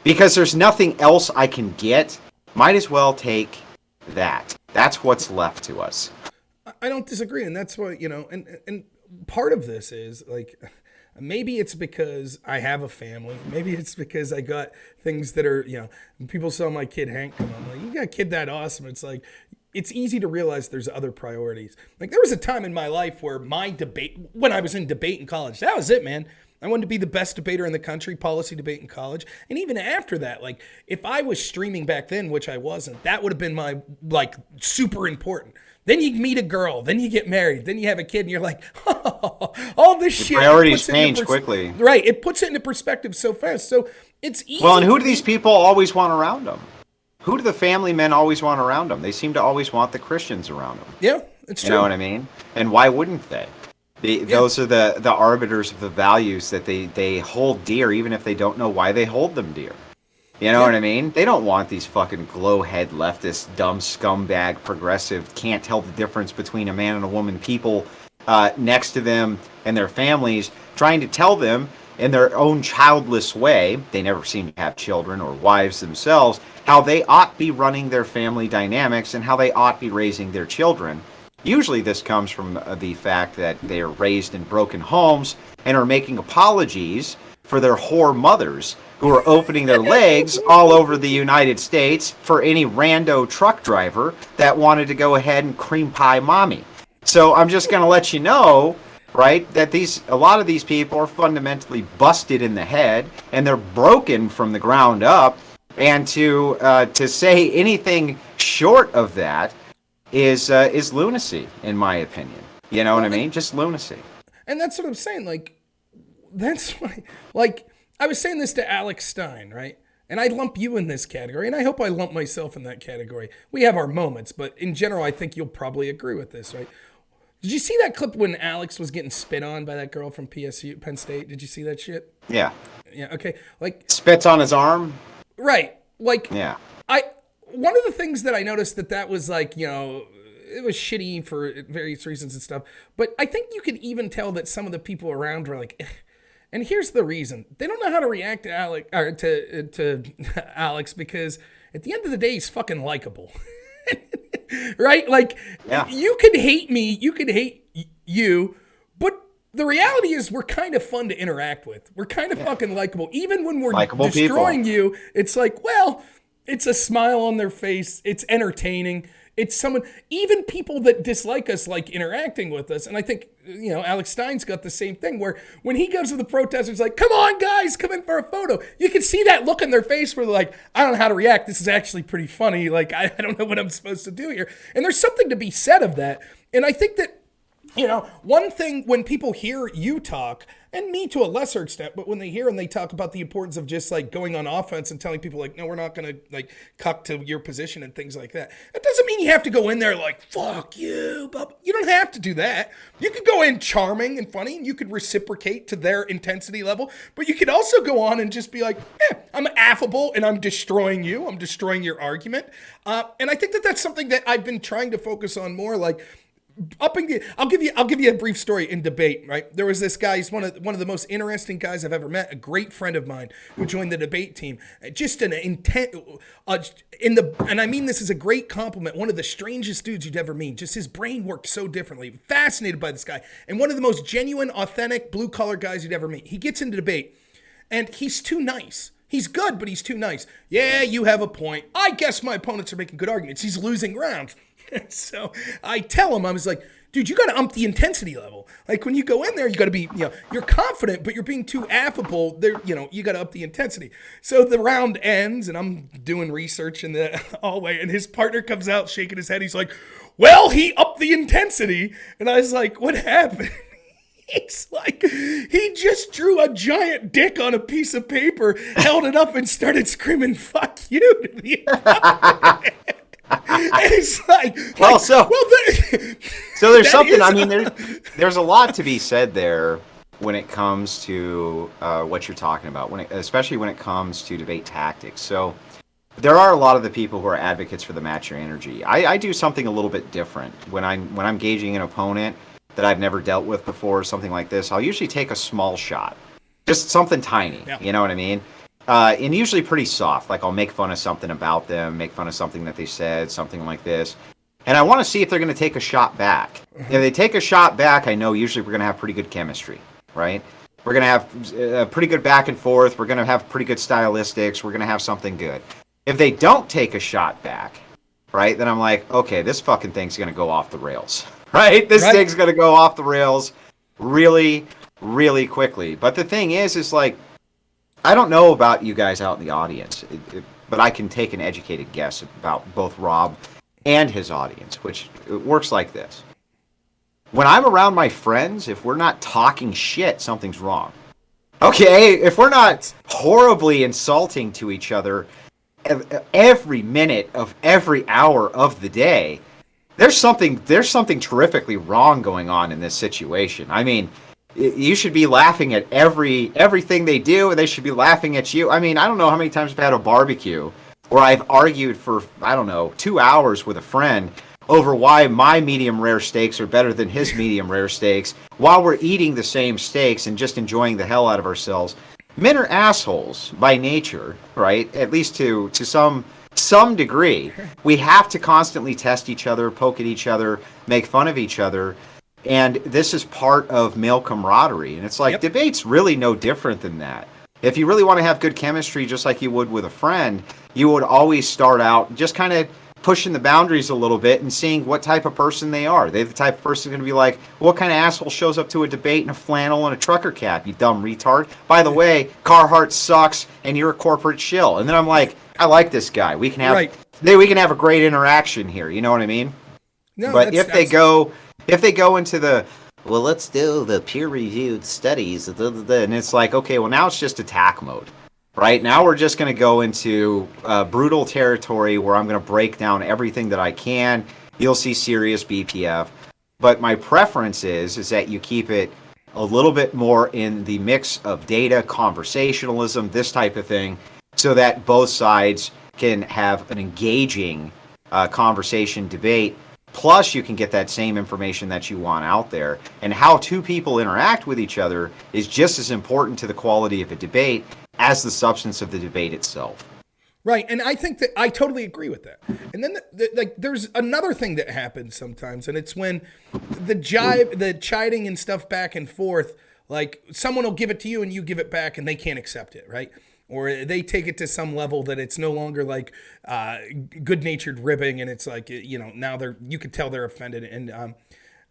S2: Because there's nothing else I can get, might as well take that. That's what's left to us.
S1: I don't disagree, and that's why, you know, and part of this is, like, maybe it's because I have a family. Maybe it's because I got things that are, you know, when people saw my kid Hank come, I'm like, you got a kid that awesome. It's like, it's easy to realize there's other priorities. Like, there was a time in my life where when I was in debate in college, that was it, man. I wanted to be the best debater in the country, policy debate in college. And even after that, like, if I was streaming back then, which I wasn't, that would have been my, like, super important. Then you meet a girl, then you get married, then you have a kid, and you're like, oh, all this shit.
S2: Priorities change quickly.
S1: Right. It puts it into perspective so fast. So it's easy.
S2: Well, and who do these people always want around them? Who do the family men always want around them? They seem to always want the Christians around them.
S1: Yeah, it's true.
S2: You know what I mean? And why wouldn't they? Those are the arbiters of the values that they hold dear, even if they don't know why they hold them dear. You know what I mean? They don't want these fucking glowhead leftist, dumb scumbag, progressive, can't tell the difference between a man and a woman people next to them and their families, trying to tell them in their own childless way, they never seem to have children or wives themselves, how they ought be running their family dynamics and how they ought be raising their children. Usually this comes from the fact that they are raised in broken homes and are making apologies for their whore mothers who are opening their legs all over the United States for any rando truck driver that wanted to go ahead and cream pie mommy. So I'm just going to let you know, right, that a lot of these people are fundamentally busted in the head and they're broken from the ground up. And to say anything short of that is lunacy, in my opinion. You know what I mean? Just lunacy.
S1: And that's what I'm saying. Like, that's why, like, I was saying this to Alex Stein, right? And I lump you in this category, and I hope I lump myself in that category. We have our moments, but in general, I think you'll probably agree with this, right? Did you see that clip when Alex was getting spit on by that girl from PSU, Penn State? Did you see that shit?
S2: Yeah.
S1: Yeah, okay. Like,
S2: spits on his arm?
S1: Right. Like,
S2: yeah.
S1: One of the things that I noticed that was like, you know, it was shitty for various reasons and stuff, but I think you could even tell that some of the people around were like, and here's the reason. They don't know how to react to Alex, or to Alex, because at the end of the day, he's fucking likable. Right? Like, you could hate me, you could hate you, but the reality is we're kind of fun to interact with. We're kind of fucking likable. Even when we're destroying you, it's like, well, it's a smile on their face. It's entertaining. It's someone, even people that dislike us like interacting with us. And I think, you know, Alex Stein's got the same thing where when he goes to the protesters, like, come on, guys, come in for a photo. You can see that look in their face where they're like, I don't know how to react. This is actually pretty funny. Like, I don't know what I'm supposed to do here. And there's something to be said of that. And I think that, you know, one thing when people hear you talk, and me to a lesser extent, but when they hear and they talk about the importance of just like going on offense and telling people like, no, we're not going to like cuck to your position and things like that. It doesn't mean you have to go in there like, fuck you, but you don't have to do that. You could go in charming and funny and you could reciprocate to their intensity level, but you could also go on and just be like, I'm affable and I'm destroying you. I'm destroying your argument. And I think that that's something that I've been trying to focus on more, like, I'll give you a brief story in debate, right? There was this guy, he's one of the most interesting guys I've ever met, a great friend of mine who joined the debate team. Just an intent and I mean this is a great compliment, one of the strangest dudes you'd ever meet. Just his brain worked so differently. Fascinated by this guy. And one of the most genuine, authentic, blue-collar guys you'd ever meet. He gets into debate and he's too nice. He's good, but he's too nice. Yeah, you have a point. I guess my opponents are making good arguments. He's losing rounds. So I tell him, I was like, dude, you got to ump the intensity level. Like when you go in there, you got to be, you know, you're confident, but you're being too affable. There, you know, you got to up the intensity. So the round ends and I'm doing research in the hallway and his partner comes out shaking his head. He's like, well, he upped the intensity. And I was like, what happened? He's like, he just drew a giant dick on a piece of paper, held it up and started screaming, fuck you to the and it's like, so
S2: there's something. I mean, there's a lot to be said there when it comes to what you're talking about. Especially when it comes to debate tactics. So there are a lot of the people who are advocates for the match your energy. I do something a little bit different when I'm gauging an opponent that I've never dealt with before, something like this. I'll usually take a small shot, just something tiny. Yeah. You know what I mean? And usually pretty soft. Like I'll make fun of something about them, make fun of something that they said, something like this. And I want to see if they're going to take a shot back. If they take a shot back, I know usually we're going to have pretty good chemistry, right? We're going to have a pretty good back and forth. We're going to have pretty good stylistics. We're going to have something good. If they don't take a shot back, right, then I'm like, okay, this fucking thing's going to go off the rails, right? This thing's going to go off the rails really, really quickly. But the thing is like, I don't know about you guys out in the audience, but I can take an educated guess about both Rob and his audience, which it works like this. When I'm around my friends, if we're not talking shit, something's wrong. Okay, if we're not horribly insulting to each other every minute of every hour of the day, there's something terrifically wrong going on in this situation. I mean, you should be laughing at everything they do, and they should be laughing at you. I mean, I don't know how many times I've had a barbecue where I've argued for, 2 hours with a friend over why my medium rare steaks are better than his medium rare steaks while we're eating the same steaks and just enjoying the hell out of ourselves. Men are assholes by nature, right? At least to some degree. We have to constantly test each other, poke at each other, make fun of each other. And this is part of male camaraderie. And it's like, debate's really no different than that. If you really want to have good chemistry, just like you would with a friend, you would always start out just kind of pushing the boundaries a little bit and seeing what type of person they are. They're the type of person going to be like, what kind of asshole shows up to a debate in a flannel and a trucker cap, you dumb retard? By the way, Carhartt sucks and you're a corporate shill. And then I'm like, I like this guy. We can have a great interaction here. You know what I mean? No, but if If they go into the, well, let's do the peer-reviewed studies, and it's like, okay, well, now it's just attack mode, right? Now we're just going to go into brutal territory where I'm going to break down everything that I can. You'll see serious BPF. But my preference is that you keep it a little bit more in the mix of data, conversationalism, this type of thing, so that both sides can have an engaging conversation, debate. Plus, you can get that same information that you want out there. And how two people interact with each other is just as important to the quality of a debate as the substance of the debate itself.
S1: Right, and I think that I totally agree with that. And then, like, there's another thing that happens sometimes, and it's when the jive, the chiding and stuff back and forth, like, someone will give it to you and you give it back and they can't accept it, right? Or they take it to some level that it's no longer like good-natured ribbing, and it's like, now you could tell they're offended. And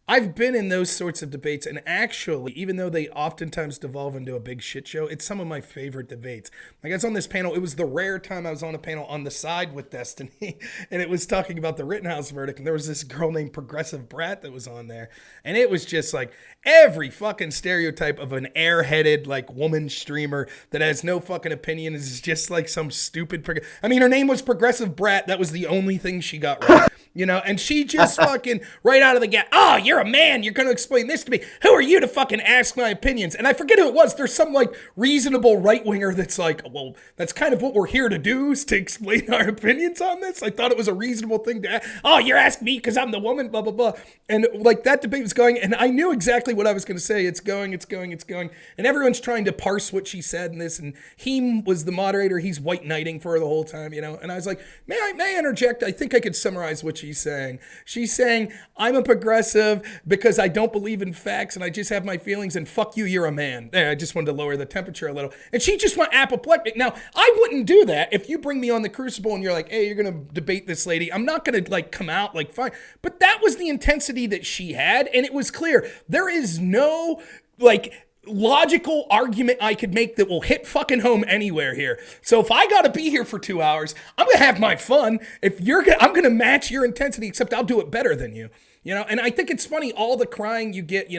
S1: I've been in those sorts of debates, and actually, even though they oftentimes devolve into a big shit show, it's some of my favorite debates. Like, I was on this panel, it was the rare time I was on a panel on the side with Destiny, and it was talking about the Rittenhouse verdict, and there was this girl named Progressive Brat that was on there, and it was just like every fucking stereotype of an airheaded, like, woman streamer that has no fucking opinion, is just like some stupid... I mean, her name was Progressive Brat, that was the only thing she got right. And she just fucking right out of the gate, oh, you're a man, you're going to explain this to me. Who are you to fucking ask my opinions? And I forget who it was. There's some like reasonable right-winger that's like, well, that's kind of what we're here to do, is to explain our opinions on this. I thought it was a reasonable thing to ask. Oh, you're asking me because I'm the woman, blah, blah, blah. And like that debate was going, and I knew exactly what I was going to say. It's going. And everyone's trying to parse what she said in this. And he was the moderator. He's white knighting for her the whole time, And I was like, may I interject? I think I could summarize what she's saying. She's saying, I'm a progressive because I don't believe in facts and I just have my feelings, and fuck you, you're a man. I just wanted to lower the temperature a little. And she just went apoplectic. Now, I wouldn't do that if you bring me on the Crucible and you're like, hey, you're going to debate this lady. I'm not going to like come out like fine. But that was the intensity that she had, and it was clear. There is no like logical argument I could make that will hit fucking home anywhere here. So if I gotta be here for 2 hours, I'm gonna have my fun. I'm gonna match your intensity, except I'll do it better than you. And I think it's funny, all the crying you get,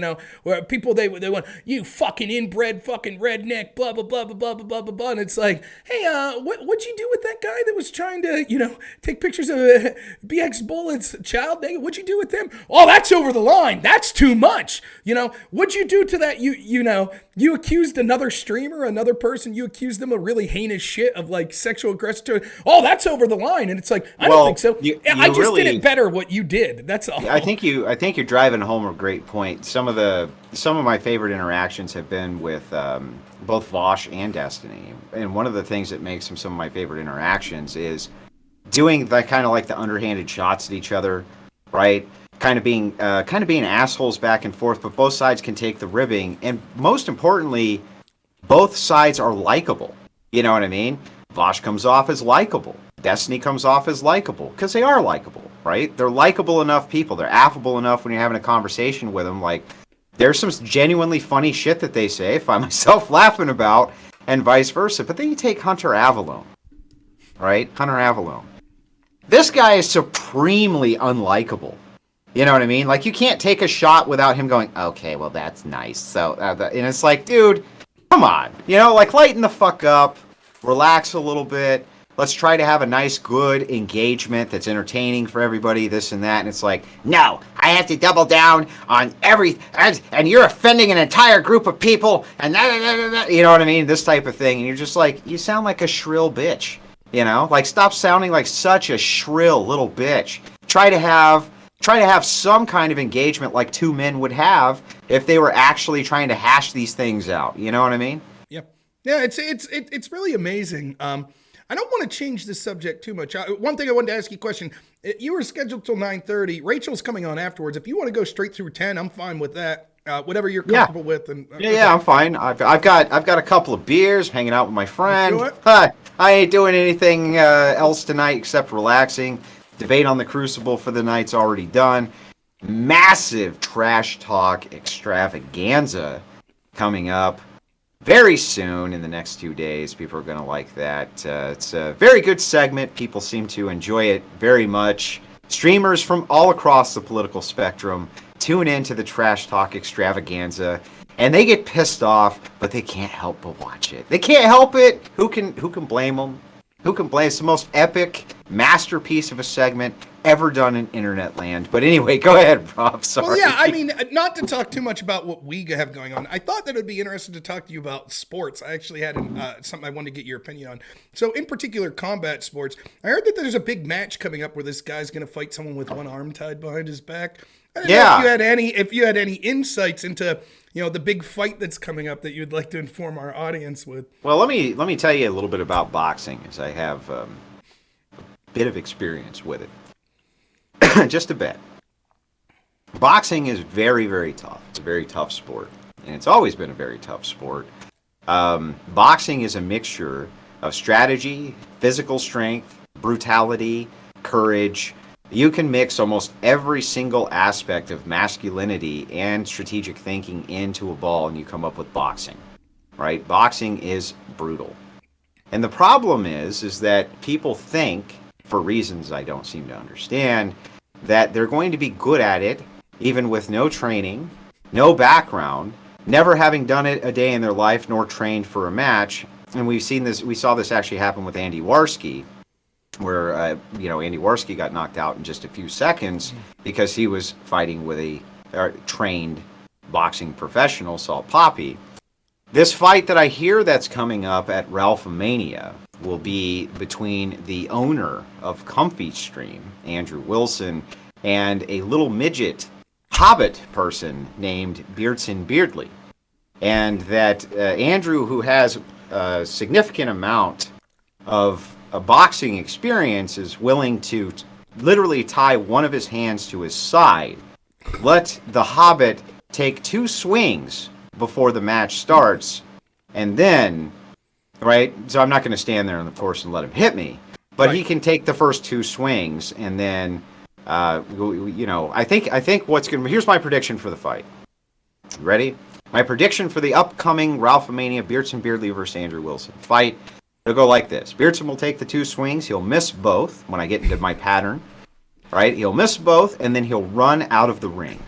S1: where people, they want, you fucking inbred fucking redneck, blah, blah, blah, blah, blah, blah, blah, blah, blah. And it's like, hey, what'd you do with that guy that was trying to, take pictures of BX Bullet's child? What'd you do with them? Oh, that's over the line. That's too much. What'd you do to that? You accused another streamer, another person, you accused them of really heinous shit of like sexual aggression. Oh, that's over the line. And it's like, I don't think so. I just really did it better what you did. That's all.
S2: I think you're driving home a great point. Some of my favorite interactions have been with both Vosh and Destiny. And one of the things that makes them some of my favorite interactions is doing that kind of like the underhanded shots at each other, right? Kind of being assholes back and forth, but both sides can take the ribbing, and most importantly, both sides are likable. You know what I mean? Vosh comes off as likable. Destiny comes off as likable because they are likable, right? They're likable enough people. They're affable enough when you're having a conversation with them. Like, there's some genuinely funny shit that they say, I find myself laughing about, and vice versa. But then you take Hunter Avallone, right? Hunter Avallone. This guy is supremely unlikable. You know what I mean? Like, you can't take a shot without him going, okay, well, that's nice. So, and it's like, dude, come on. Like, lighten the fuck up. Relax a little bit. Let's try to have a nice, good engagement that's entertaining for everybody, this and that. And it's like, no, I have to double down on and you're offending an entire group of people, and you know what I mean? This type of thing. And you're just like, you sound like a shrill bitch. Like, stop sounding like such a shrill little bitch. Try to have some kind of engagement like two men would have if they were actually trying to hash these things out. You know what I mean?
S1: Yep. Yeah, it's really amazing. I don't want to change the subject too much. One thing I wanted to ask you a question. You were scheduled till 9:30. Rachel's coming on afterwards. If you want to go straight through 10, I'm fine with that. Whatever you're comfortable with. And
S2: yeah, I'm fine. I've got a couple of beers, hanging out with my friend. I ain't doing anything else tonight except relaxing. Debate on the Crucible for the night's already done. Massive trash talk extravaganza coming up very soon in the next 2 days. People are going to like that. It's a very good segment. People seem to enjoy it very much. Streamers from all across the political spectrum tune into the trash talk extravaganza, and they get pissed off, but they can't help but watch it. They can't help it. Who can blame them? Who can blame? It's the most epic masterpiece of a segment ever done in internet land. But anyway, go ahead, Rob. Sorry.
S1: Well, yeah, I mean, not to talk too much about what we have going on. I thought that it would be interesting to talk to you about sports. I actually had something I wanted to get your opinion on. So, in particular, combat sports. I heard that there's a big match coming up where this guy's going to fight someone with one arm tied behind his back. I didn't know if you had any insights into the big fight that's coming up that you'd like to inform our audience with.
S2: Well, let me tell you a little bit about boxing, as I have a bit of experience with it. Just a bit. Boxing is very, very tough. It's a very tough sport, and it's always been a very tough sport. Boxing is a mixture of strategy, physical strength, brutality, courage. You can mix almost every single aspect of masculinity and strategic thinking into a ball, and you come up with boxing, right? Boxing is brutal. And the problem is that people think, for reasons I don't seem to understand, that they're going to be good at it, even with no training, no background, never having done it a day in their life, nor trained for a match. And we saw this actually happen with Andy Warski, where Andy Warski got knocked out in just a few seconds because he was fighting with a trained boxing professional, Salt Poppy. This fight that I hear that's coming up at Ralphomania will be between the owner of Comfy.stream, Andrew Wilson, and a little midget hobbit person named Beardson Beardley. And that Andrew, who has a significant amount of boxing experience, is willing to literally tie one of his hands to his side, let the hobbit take 2 swings before the match starts, and then, right, so I'm not going to stand there, of course, and let him hit me, but right. He can take the first 2 swings, and then, I think what's going to, here's my prediction for the fight. Ready? My prediction for the upcoming Ralphomania Beardson Beardley versus Andrew Wilson fight, it'll go like this. Beardson will take the 2 swings, he'll miss both when I get into my pattern, right? He'll miss both, and then he'll run out of the ring.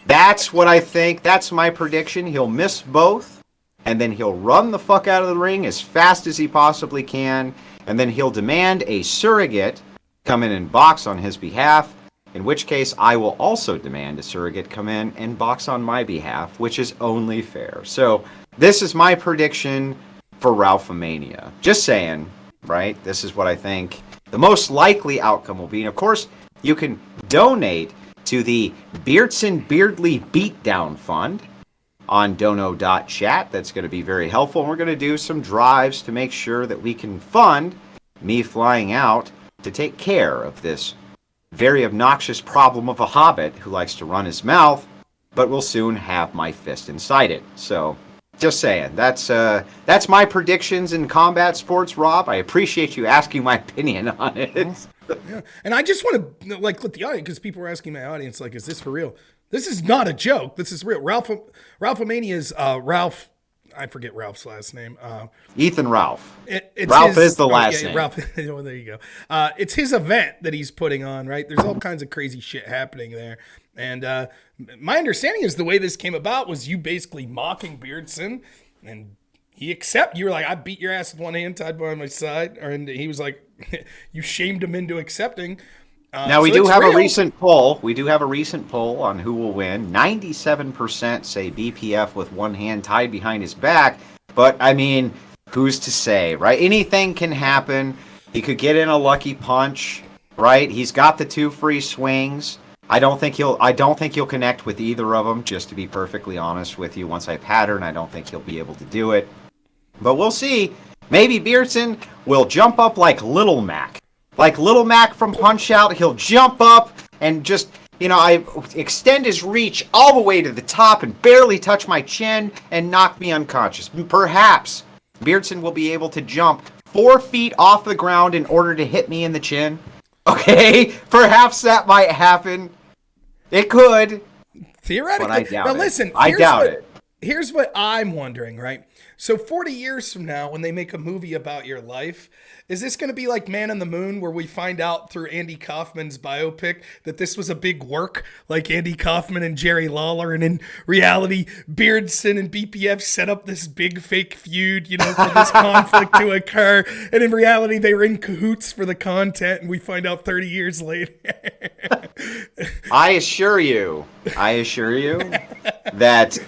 S2: That's what I think. That's my prediction. He'll miss both, and then he'll run the fuck out of the ring as fast as he possibly can, and then he'll demand a surrogate come in and box on his behalf, in which case I will also demand a surrogate come in and box on my behalf, which is only fair. So this is my prediction for Ralphomania. Just saying, right? This is what I think the most likely outcome will be. And of course, you can donate to the Beardson Beardley Beatdown Fund on dono.chat. That's going to be very helpful. And we're going to do some drives to make sure that we can fund me flying out to take care of this very obnoxious problem of a hobbit who likes to run his mouth, but will soon have my fist inside it. So, just saying, that's my predictions in combat sports, Rob. I appreciate you asking my opinion on it.
S1: Yeah. And I just want to let the audience, because people are asking my audience, is this for real? This is not a joke. This is real. Ralphomania's Ralph. I forget Ralph's last name.
S2: Ethan Ralph.
S1: Ralph
S2: is the last name.
S1: Ralph. Well, there you go. It's his event that he's putting on, right? There's all kinds of crazy shit happening there. And my understanding is the way this came about was you basically mocking Beardson, and you were like, I beat your ass with one hand tied behind my side. And he was like, you shamed him into accepting.
S2: Now, we do have a recent poll. We do have a recent poll on who will win. 97% say BPF with one hand tied behind his back. But, I mean, who's to say, right? Anything can happen. He could get in a lucky punch, right? He's got the 2 free swings. I don't think he'll connect with either of them, just to be perfectly honest with you. Once I pattern, I don't think he'll be able to do it. But we'll see. Maybe Beardson will jump up like Little Mac. Like Little Mac from Punch-Out, he'll jump up and just, I extend his reach all the way to the top and barely touch my chin and knock me unconscious. Perhaps Beardson will be able to jump 4 feet off the ground in order to hit me in the chin. Okay? Perhaps that might happen. It could.
S1: Theoretically.
S2: But I doubt it.
S1: Listen,
S2: I doubt it.
S1: here's what I'm wondering, right? So 40 years from now, when they make a movie about your life, is this going to be like Man on the Moon, where we find out through Andy Kaufman's biopic that this was a big work, like Andy Kaufman and Jerry Lawler, and in reality, Beardson and BPF set up this big fake feud, for this conflict to occur, and in reality, they were in cahoots for the content, and we find out 30 years later.
S2: I assure you that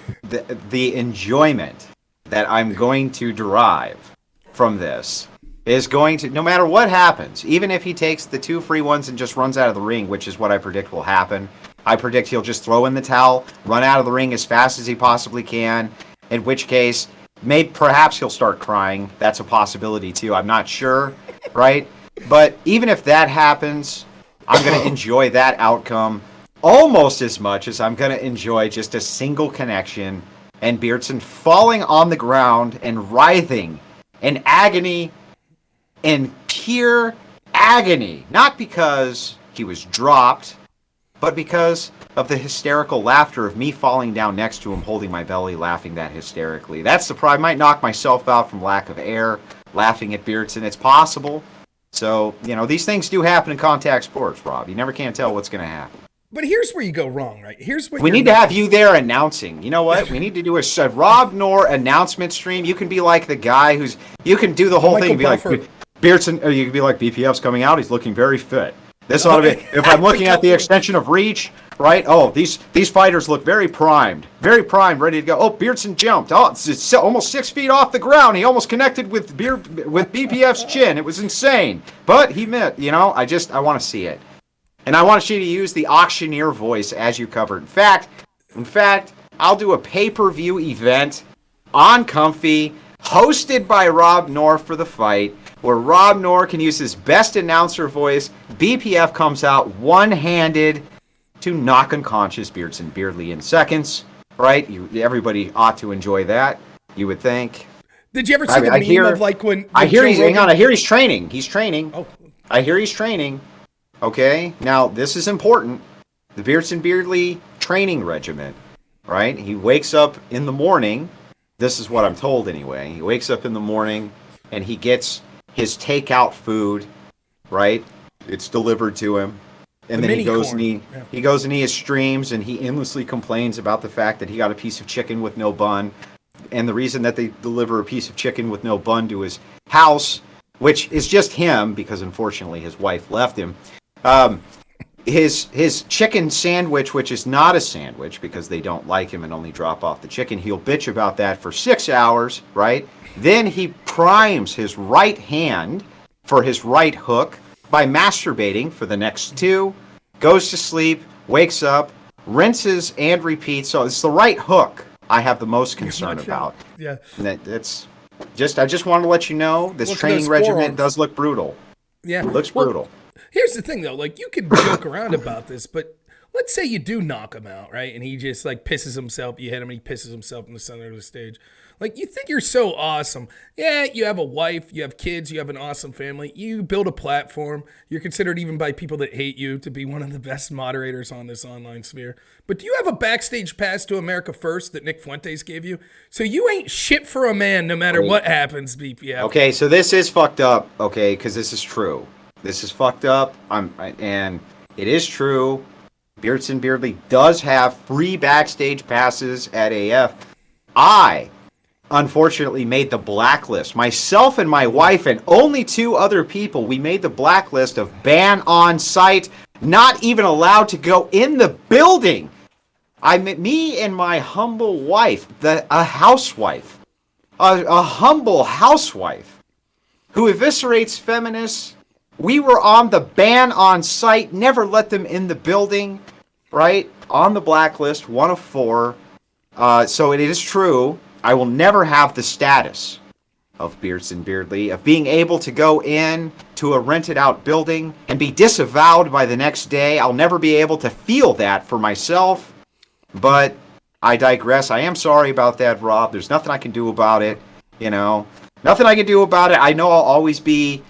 S2: the enjoyment that I'm going to derive from this is going to, no matter what happens, even if he takes the 2 free ones and just runs out of the ring, which is what I predict will happen. I predict he'll just throw in the towel, run out of the ring as fast as he possibly can, in which case, perhaps he'll start crying. That's a possibility too. I'm not sure, right? But even if that happens, I'm going to enjoy that outcome almost as much as I'm going to enjoy just a single connection and Beardson falling on the ground and writhing in agony, in pure agony. Not because he was dropped, but because of the hysterical laughter of me falling down next to him, holding my belly, laughing that hysterically. That's the problem. I might knock myself out from lack of air, laughing at Beardson. It's possible. So, these things do happen in contact sports, Rob. You never can tell what's going to happen.
S1: But here's where you go wrong, right? Here's what
S2: we need to have you there announcing. You know what? We need to do a Rob Knorr announcement stream. You can be like the guy you can do the whole thing. Be like Beardson, or you can be like, BPF's coming out. He's looking very fit. This ought to be. If I'm looking at the extension of reach, right? Oh, these fighters look very primed, ready to go. Oh, Beardson jumped. Oh, it's almost 6 feet off the ground. He almost connected with BPF's chin. It was insane, but he met. I want to see it. And I want you to use the auctioneer voice as you covered. In fact, I'll do a pay-per-view event on Comfy, hosted by Rob Knorr for the fight, where Rob Knorr can use his best announcer voice. BPF comes out one-handed to knock unconscious Beardson Beardley in seconds. Right? Everybody ought to enjoy that, you would think.
S1: Did you ever see the meme of like when
S2: I hear he's training. He's training.
S1: Oh.
S2: I hear he's training. Okay, now this is important. The Beardson Beardley training regimen, right? He wakes up in the morning. This is what I'm told anyway. He wakes up in the morning and he gets his takeout food, right? It's delivered to him. And then he goes and he streams and he endlessly complains about the fact that he got a piece of chicken with no bun. And the reason that they deliver a piece of chicken with no bun to his house, which is just him because unfortunately his wife left him. His chicken sandwich, which is not a sandwich because they don't like him and only drop off the chicken, he'll bitch about that for 6 hours, right? Then he primes his right hand for his right hook by masturbating for the next 2, goes to sleep, wakes up, rinses and repeats. So it's the right hook I have the most concern about.
S1: Yeah.
S2: And I just want to let you know this training regimen does look brutal.
S1: Yeah.
S2: It looks brutal.
S1: Here's the thing, though. Like, you could joke around about this, but let's say you do knock him out, right? And he just, like, pisses himself. You hit him and he pisses himself in the center of the stage. Like, you think you're so awesome. Yeah, you have a wife, you have kids, you have an awesome family. You build a platform. You're considered even by people that hate you to be one of the best moderators on this online sphere. But do you have a backstage pass to America First that Nick Fuentes gave you? So you ain't shit for a man no matter what happens, BPF.
S2: Okay, so this is fucked up, okay, because this is true. This is fucked up, and it is true. Beardson Beardley does have free backstage passes at AF. I, unfortunately, made the blacklist. Myself and my wife and only 2 other people, we made the blacklist of ban on site, not even allowed to go in the building. Me and my humble wife, a housewife, a humble housewife who eviscerates feminists. We were on the ban on site, never let them in the building, right? On the blacklist, 1 of 4. So it is true. I will never have the status of Beardson Beardley, of being able to go in to a rented out building and be disavowed by the next day. I'll never be able to feel that for myself, but I digress. I am sorry about that, Rob. There's nothing I can do about it, Nothing I can do about it. I know I'll always be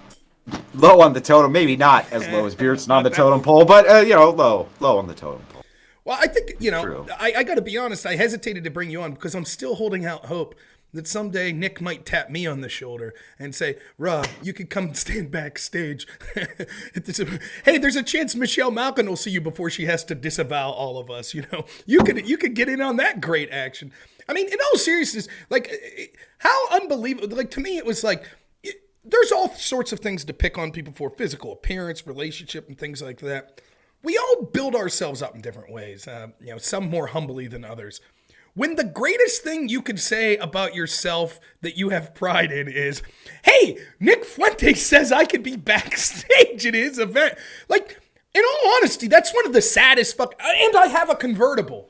S2: low on the totem, maybe not as low as Beardson on the totem pole, but low on the totem pole.
S1: Well, I think,
S2: True.
S1: I got to be honest. I hesitated to bring you on because I'm still holding out hope that someday Nick might tap me on the shoulder and say, Rob, you could come stand backstage. Hey, there's a chance Michelle Malkin will see you before she has to disavow all of us. You could get in on that great action. I mean, in all seriousness, like, how unbelievable. Like, to me, it was like, there's all sorts of things to pick on people for: physical appearance, relationship, and things like that. We all build ourselves up in different ways, some more humbly than others. When the greatest thing you could say about yourself that you have pride in is, hey, Nick Fuentes says I could be backstage at his event. Like, in all honesty, that's one of the saddest and I have a convertible.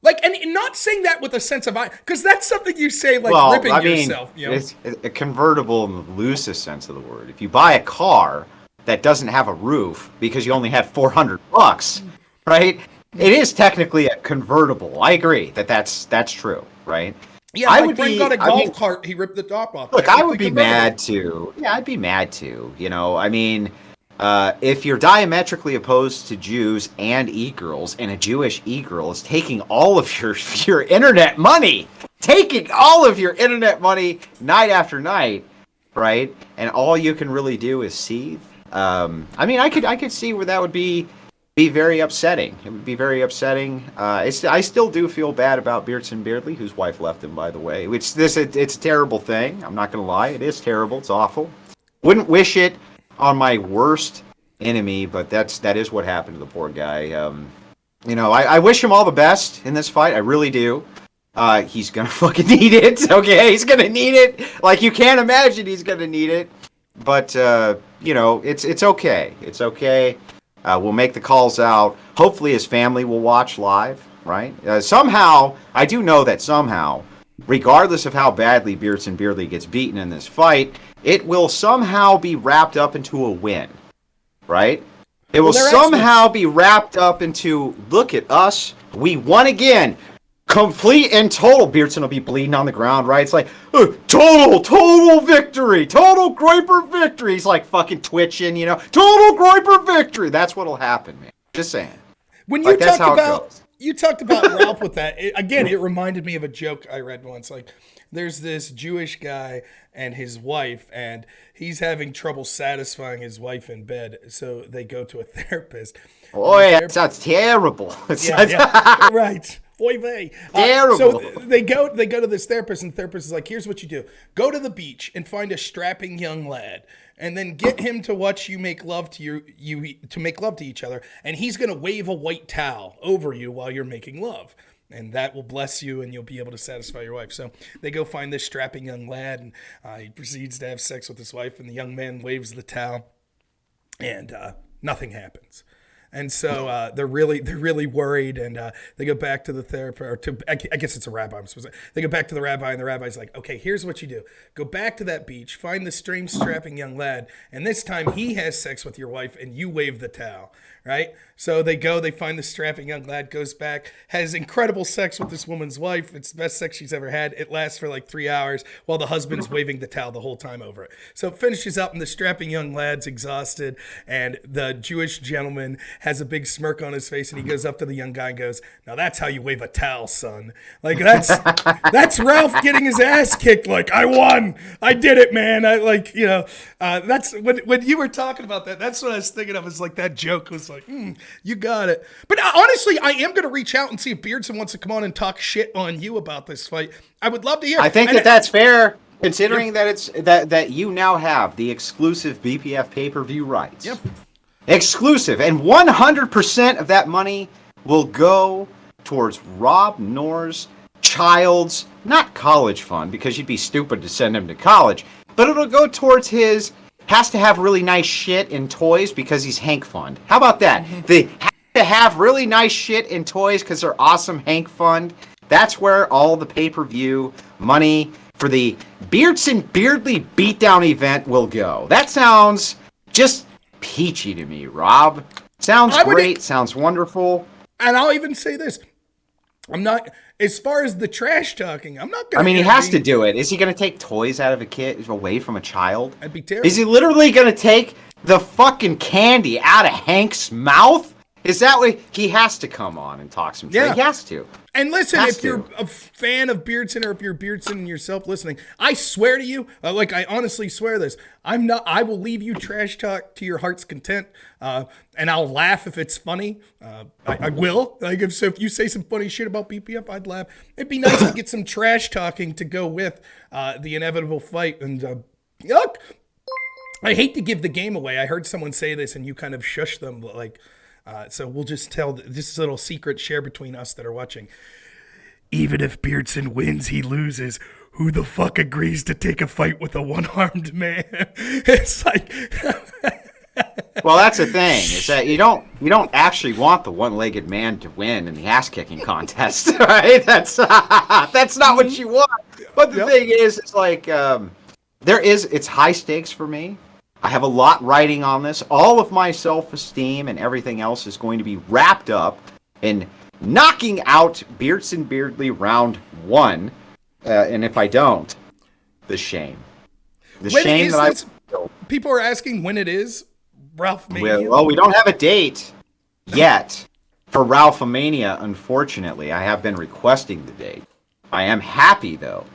S1: Like, and not saying that with a sense of, because that's something you say, like, ripping yourself.
S2: It's a convertible in the loosest sense of the word. If you buy a car that doesn't have a roof because you only had $400, right? It is technically a convertible. I agree that's true, right?
S1: Yeah, like Brent got a golf cart, he ripped the top off.
S2: Look, I would be mad too. Yeah, I'd be mad too. I mean, if you're diametrically opposed to Jews and e-girls, and a Jewish e-girl is taking all of your internet money, night after night, right? And all you can really do is seethe. I mean, I could see where that would be very upsetting. It would be very upsetting. I still do feel bad about Beardson Beardley, whose wife left him, by the way. It's a terrible thing. I'm not going to lie. It is terrible. It's awful. Wouldn't wish it on my worst enemy, but that is what happened to the poor guy. I wish him all the best in this fight. I really do. He's going to fucking need it. Okay, he's going to need it. Like, you can't imagine he's going to need it. But, it's okay. It's okay. We'll make the calls out. Hopefully his family will watch live, right? Somehow, I do know that somehow, regardless of how badly Beardson Beardley gets beaten in this fight, it will somehow be wrapped up into a win, right? It will somehow be wrapped up into, look at us, we won again. Complete and total. Beardson will be bleeding on the ground, right? It's like, total victory. Total Groyper victory. He's like fucking twitching, Total Groyper victory. That's what'll happen, man. Just saying.
S1: When you talked about Ralph with that, it reminded me of a joke I read once. Like, there's this Jewish guy and his wife, and he's having trouble satisfying his wife in bed, so they go to a therapist.
S2: Boy, that sounds terrible.
S1: Yeah, right. Oy vey.
S2: Terrible.
S1: So they go to this therapist, and the therapist is like, here's what you do. Go to the beach and find a strapping young lad, and then get him to watch you make love to make love to each other, and he's going to wave a white towel over you while you're making love. And that will bless you, and you'll be able to satisfy your wife. So they go find this strapping young lad, and he proceeds to have sex with his wife, and the young man waves the towel, and nothing happens. And so they're really worried, and they go back to the therapist, I guess it's a rabbi, I'm supposed to say. They go back to the rabbi, and the rabbi's like, okay, here's what you do. Go back to that beach, find the strange strapping young lad, and this time he has sex with your wife, and you wave the towel, right? So they find the strapping young lad, goes back, has incredible sex with this woman's wife. It's the best sex she's ever had. It lasts for like 3 hours while the husband's waving the towel the whole time over it. So it finishes up, and the strapping young lad's exhausted, and the Jewish gentleman has a big smirk on his face, and he goes up to the young guy and goes, now that's how you wave a towel, son. Like, that's Ralph getting his ass kicked. Like, I won. I did it, man. That's when you were talking about that, that's what I was thinking of, is like that joke was like, you got it. But honestly, I am going to reach out and see if Beardson wants to come on and talk shit on you about this fight. I would love to hear.
S2: I think that's fair, considering that it's that you now have the exclusive BPF pay-per-view rights.
S1: Yep.
S2: Exclusive, and 100% of that money will go towards Rob Knorr's child's, not college fund, because you'd be stupid to send him to college, but it'll go towards his has to have really nice shit and toys because he's Hank fund. How about that? Mm-hmm. They have to have really nice shit and toys because they're awesome Hank fund. That's where all the pay-per-view money for the Beardson Beardley beatdown event will go. That sounds just peachy to me, Rob. Sounds great. Sounds wonderful.
S1: And I'll even say this. I'm not, as far as the trash talking, I'm not going to.
S2: I mean, he has to do it. Is he going to take toys out of a kid, away from a child?
S1: That'd be terrible.
S2: Is he literally going to take the fucking candy out of Hank's mouth Is that what he has to come on and talk some shit?
S1: Yeah.
S2: He has to.
S1: And listen,
S2: Has
S1: if
S2: to.
S1: you're a fan of Beardson, or if you're Beardson and yourself listening, I swear to you, I honestly swear this, I will leave you trash talk to your heart's content, and I'll laugh if it's funny. I will. Like if you say some funny shit about BPF, I'd laugh. It'd be nice to get some trash talking to go with the inevitable fight. And look, I hate to give the game away. I heard someone say this, and you kind of shush them, like. So we'll just tell this little secret share between us that are watching. Even if Beardson wins, he loses. Who the fuck agrees to take a fight with a one-armed man? It's like,
S2: Well, that's the thing, is that you don't actually want the one-legged man to win in the ass-kicking contest, right? That's not what you want. But the thing is, it's like it's high stakes for me. I have a lot riding on this. All of my self-esteem and everything else is going to be wrapped up in knocking out Beardson Beardly round 1. And if I don't, the shame. Shame that
S1: people are asking when it is, Ralph Mania.
S2: Well, we don't have a date yet for Ralph Mania, unfortunately. I have been requesting the date. I am happy, though,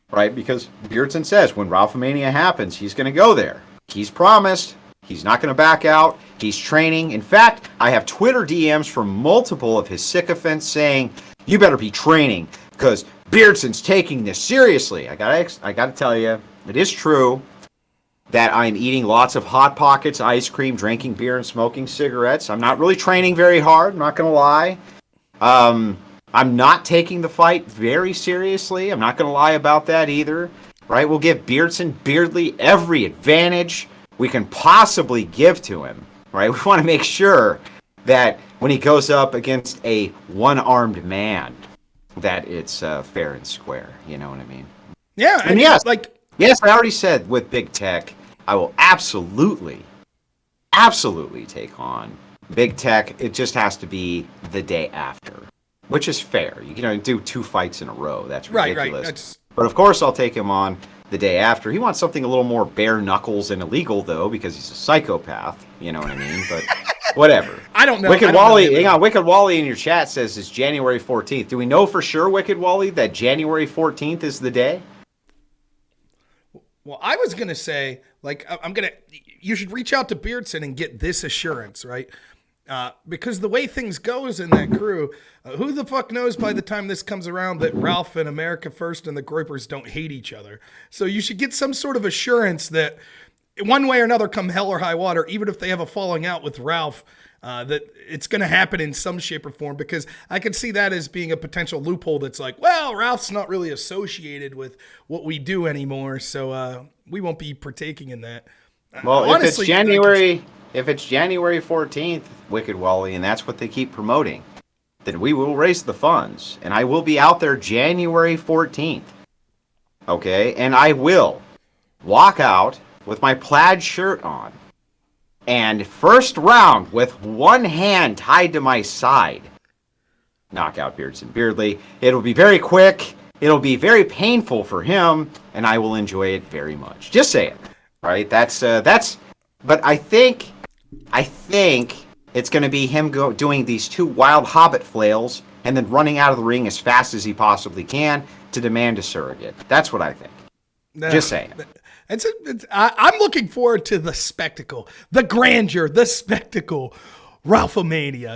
S2: right? Because Beardson says when Ralph Mania happens, he's going to go there. He's promised. He's not going to back out. He's training. In fact, I have Twitter DMs from multiple of his sycophants saying, you better be training because Beardson's taking this seriously. I gotta tell you, it is true that I'm eating lots of Hot Pockets, ice cream, drinking beer, and smoking cigarettes. I'm not really training very hard, I'm not going to lie. I'm not taking the fight very seriously. I'm not going to lie about that either. Right? We'll give Beardson Beardly every advantage we can possibly give to him. Right? We want to make sure that when he goes up against a one-armed man, that it's fair and square. You know what I mean?
S1: Yeah.
S2: And yes, I already said with Big Tech, I will absolutely take on Big Tech. It just has to be the day after, which is fair. You can do 2 fights in a row. That's ridiculous.
S1: Right.
S2: But of course, I'll take him on the day after. He wants something a little more bare knuckles and illegal, though, because he's a psychopath. You know what I mean? But whatever.
S1: I don't know.
S2: Wicked Wally, hang on. Wicked Wally in your chat says it's January 14th. Do we know for sure, Wicked Wally, that January 14th is the day?
S1: Well, I was gonna say, you should reach out to Beardson and get this assurance, right? Because the way things goes in that crew, who the fuck knows by the time this comes around that Ralph and America First and the Groypers don't hate each other. So you should get some sort of assurance that one way or another, come hell or high water, even if they have a falling out with Ralph, that it's going to happen in some shape or form, because I could see that as being a potential loophole that's like, well, Ralph's not really associated with what we do anymore, so we won't be partaking in that.
S2: Well, honestly, if it's January 14th, Wicked Wally, and that's what they keep promoting, then we will raise the funds, and I will be out there January 14th, okay? And I will walk out with my plaid shirt on, and first round with one hand tied to my side, knock out Beardson Beardly. It'll be very quick, it'll be very painful for him, and I will enjoy it very much. Just saying, right? But I think it's going to be him doing these 2 wild hobbit flails and then running out of the ring as fast as he possibly can to demand a surrogate. That's what I think. Just saying.
S1: I'm looking forward to the spectacle, the grandeur, the spectacle, Ralphomania.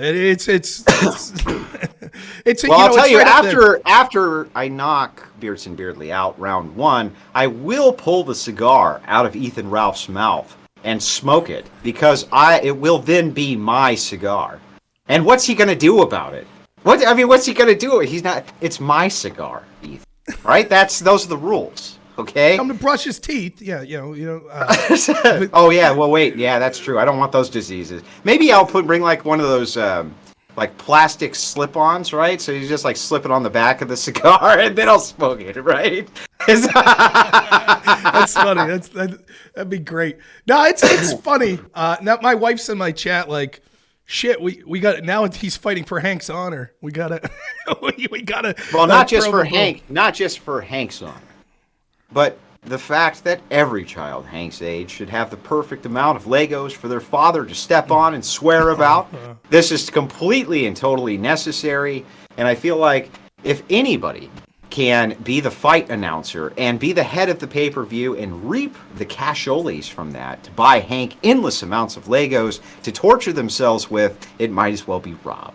S2: Well, I'll tell you, after I knock Beardson Beardly out round 1, I will pull the cigar out of Ethan Ralph's mouth and smoke it, because it will then be my cigar. And what's he going to do about it? What's he going to do? It's my cigar, Ethan. Right? Those are the rules. Okay.
S1: Come to brush his teeth. Yeah,
S2: oh yeah. Well, wait. Yeah, that's true. I don't want those diseases. Maybe I'll bring one of those plastic slip-ons, right? So you just slip it on the back of the cigar, and then I'll smoke it, right?
S1: That's funny. That'd be great. No, it's funny. Now my wife's in my chat shit, we got it. Now he's fighting for Hank's honor. We gotta. Well,
S2: not just for Hank's honor. But the fact that every child Hank's age should have the perfect amount of Legos for their father to step on and swear about. This is completely and totally necessary, and I feel like if anybody can be the fight announcer and be the head of the pay-per-view and reap the casholes from that, to buy Hank endless amounts of Legos to torture themselves with, it might as well be Rob.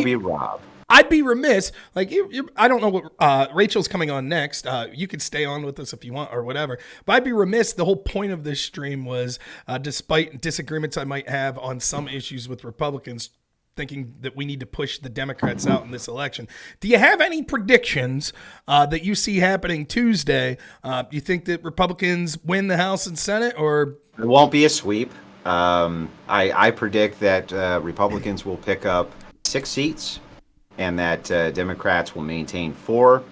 S2: Be Rob.
S1: I'd be remiss, like, I don't know what, Rachel's coming on next. You could stay on with us if you want or whatever. But I'd be remiss. The whole point of this stream was, despite disagreements I might have on some issues with Republicans, thinking that we need to push the Democrats out in this election. Do you have any predictions that you see happening Tuesday? Do you think that Republicans win the House and Senate, or?
S2: It won't be a sweep. I predict that Republicans will pick up 6 seats, and that Democrats will maintain 4.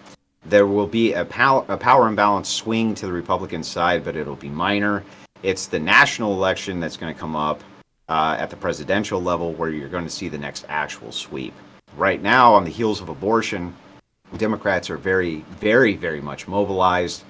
S2: There will be a power imbalance swing to the Republican side, but it'll be minor. It's the national election that's going to come up at the presidential level where you're going to see the next actual sweep. Right now, on the heels of abortion, Democrats are very, very, very much mobilized.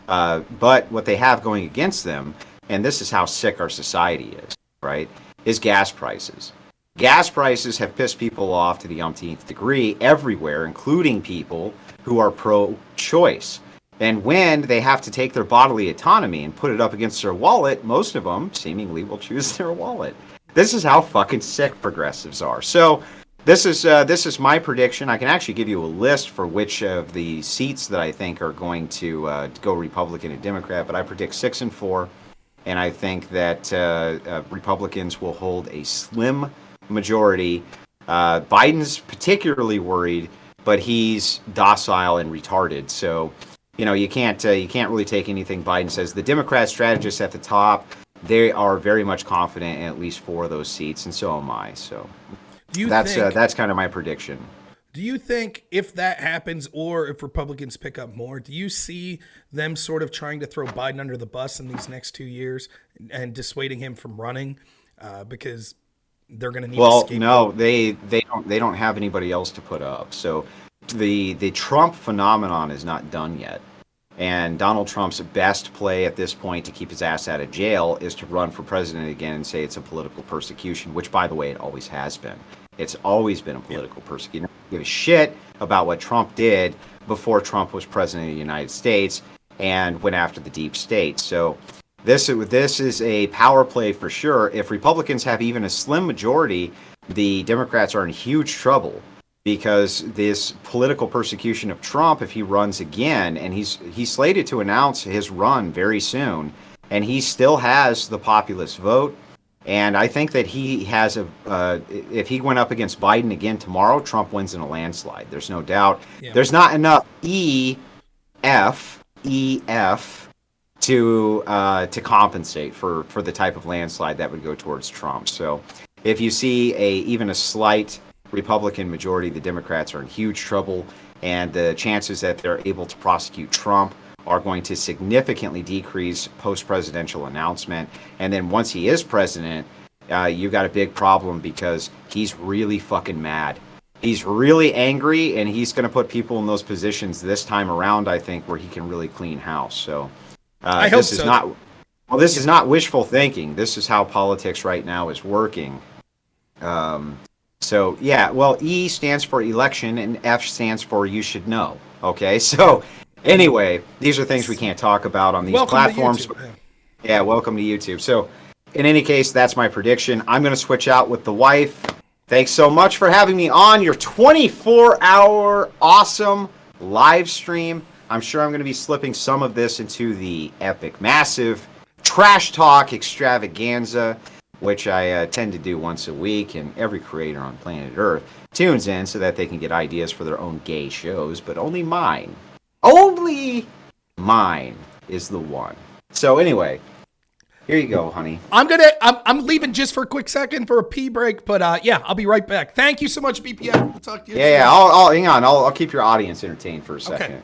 S2: But what they have going against them, and this is how sick our society is, right, is gas prices. Gas prices have pissed people off to the umpteenth degree everywhere, including people who are pro-choice. And when they have to take their bodily autonomy and put it up against their wallet, most of them seemingly will choose their wallet. This is how fucking sick progressives are. So this is my prediction. I can actually give you a list for which of the seats that I think are going to go Republican and Democrat, but I predict 6 and 4. And I think that Republicans will hold a slim majority. Biden's particularly worried, but he's docile and retarded. So, you can't really take anything Biden says. The Democrat strategists at the top, they are very much confident in at least 4 of those seats, and so am I. So that's kind of my prediction.
S1: Do you think if that happens, or if Republicans pick up more, do you see them sort of trying to throw Biden under the bus in these next 2 years and dissuading him from running? Because they're going to need.
S2: Well, no, they don't have anybody else to put up. So the Trump phenomenon is not done yet, and Donald Trump's best play at this point to keep his ass out of jail is to run for president again and say it's a political persecution, which, by the way, it always has been. It's always been a political persecution. I don't give a shit about what Trump did before Trump was president of the United States and went after the deep state. So this is a power play for sure. If Republicans have even a slim majority, the Democrats are in huge trouble, because this political persecution of Trump, if he runs again, and he's slated to announce his run very soon, and he still has the populist vote. And I think that he has if he went up against Biden again tomorrow, Trump wins in a landslide. There's no doubt. Yeah. There's not enough EF to compensate for the type of landslide that would go towards Trump. So if you see even a slight Republican majority, the Democrats are in huge trouble, and the chances that they're able to prosecute Trump are going to significantly decrease post-presidential announcement. And then once he is president, you've got a big problem, because he's really fucking mad. He's really angry, and he's going to put people in those positions this time around, I think, where he can really clean house. So this is not wishful thinking. This is how politics right now is working. So, yeah, well, E stands for election, and F stands for you should know. Okay, so anyway, these are things we can't talk about on these platforms. Yeah, welcome to YouTube. So, in any case, that's my prediction. I'm going to switch out with the wife. Thanks so much for having me on your 24-hour awesome live stream. I'm sure I'm going to be slipping some of this into the epic, massive trash talk extravaganza, which I tend to do once a week, and every creator on planet Earth tunes in so that they can get ideas for their own gay shows, but only mine is the one. So anyway, here you go, honey.
S1: I'm leaving just for a quick second for a pee break, but yeah, I'll be right back. Thank you so much, BPM. We'll talk to you.
S2: Yeah, I'll hang on. I'll keep your audience entertained for a second.
S1: Okay.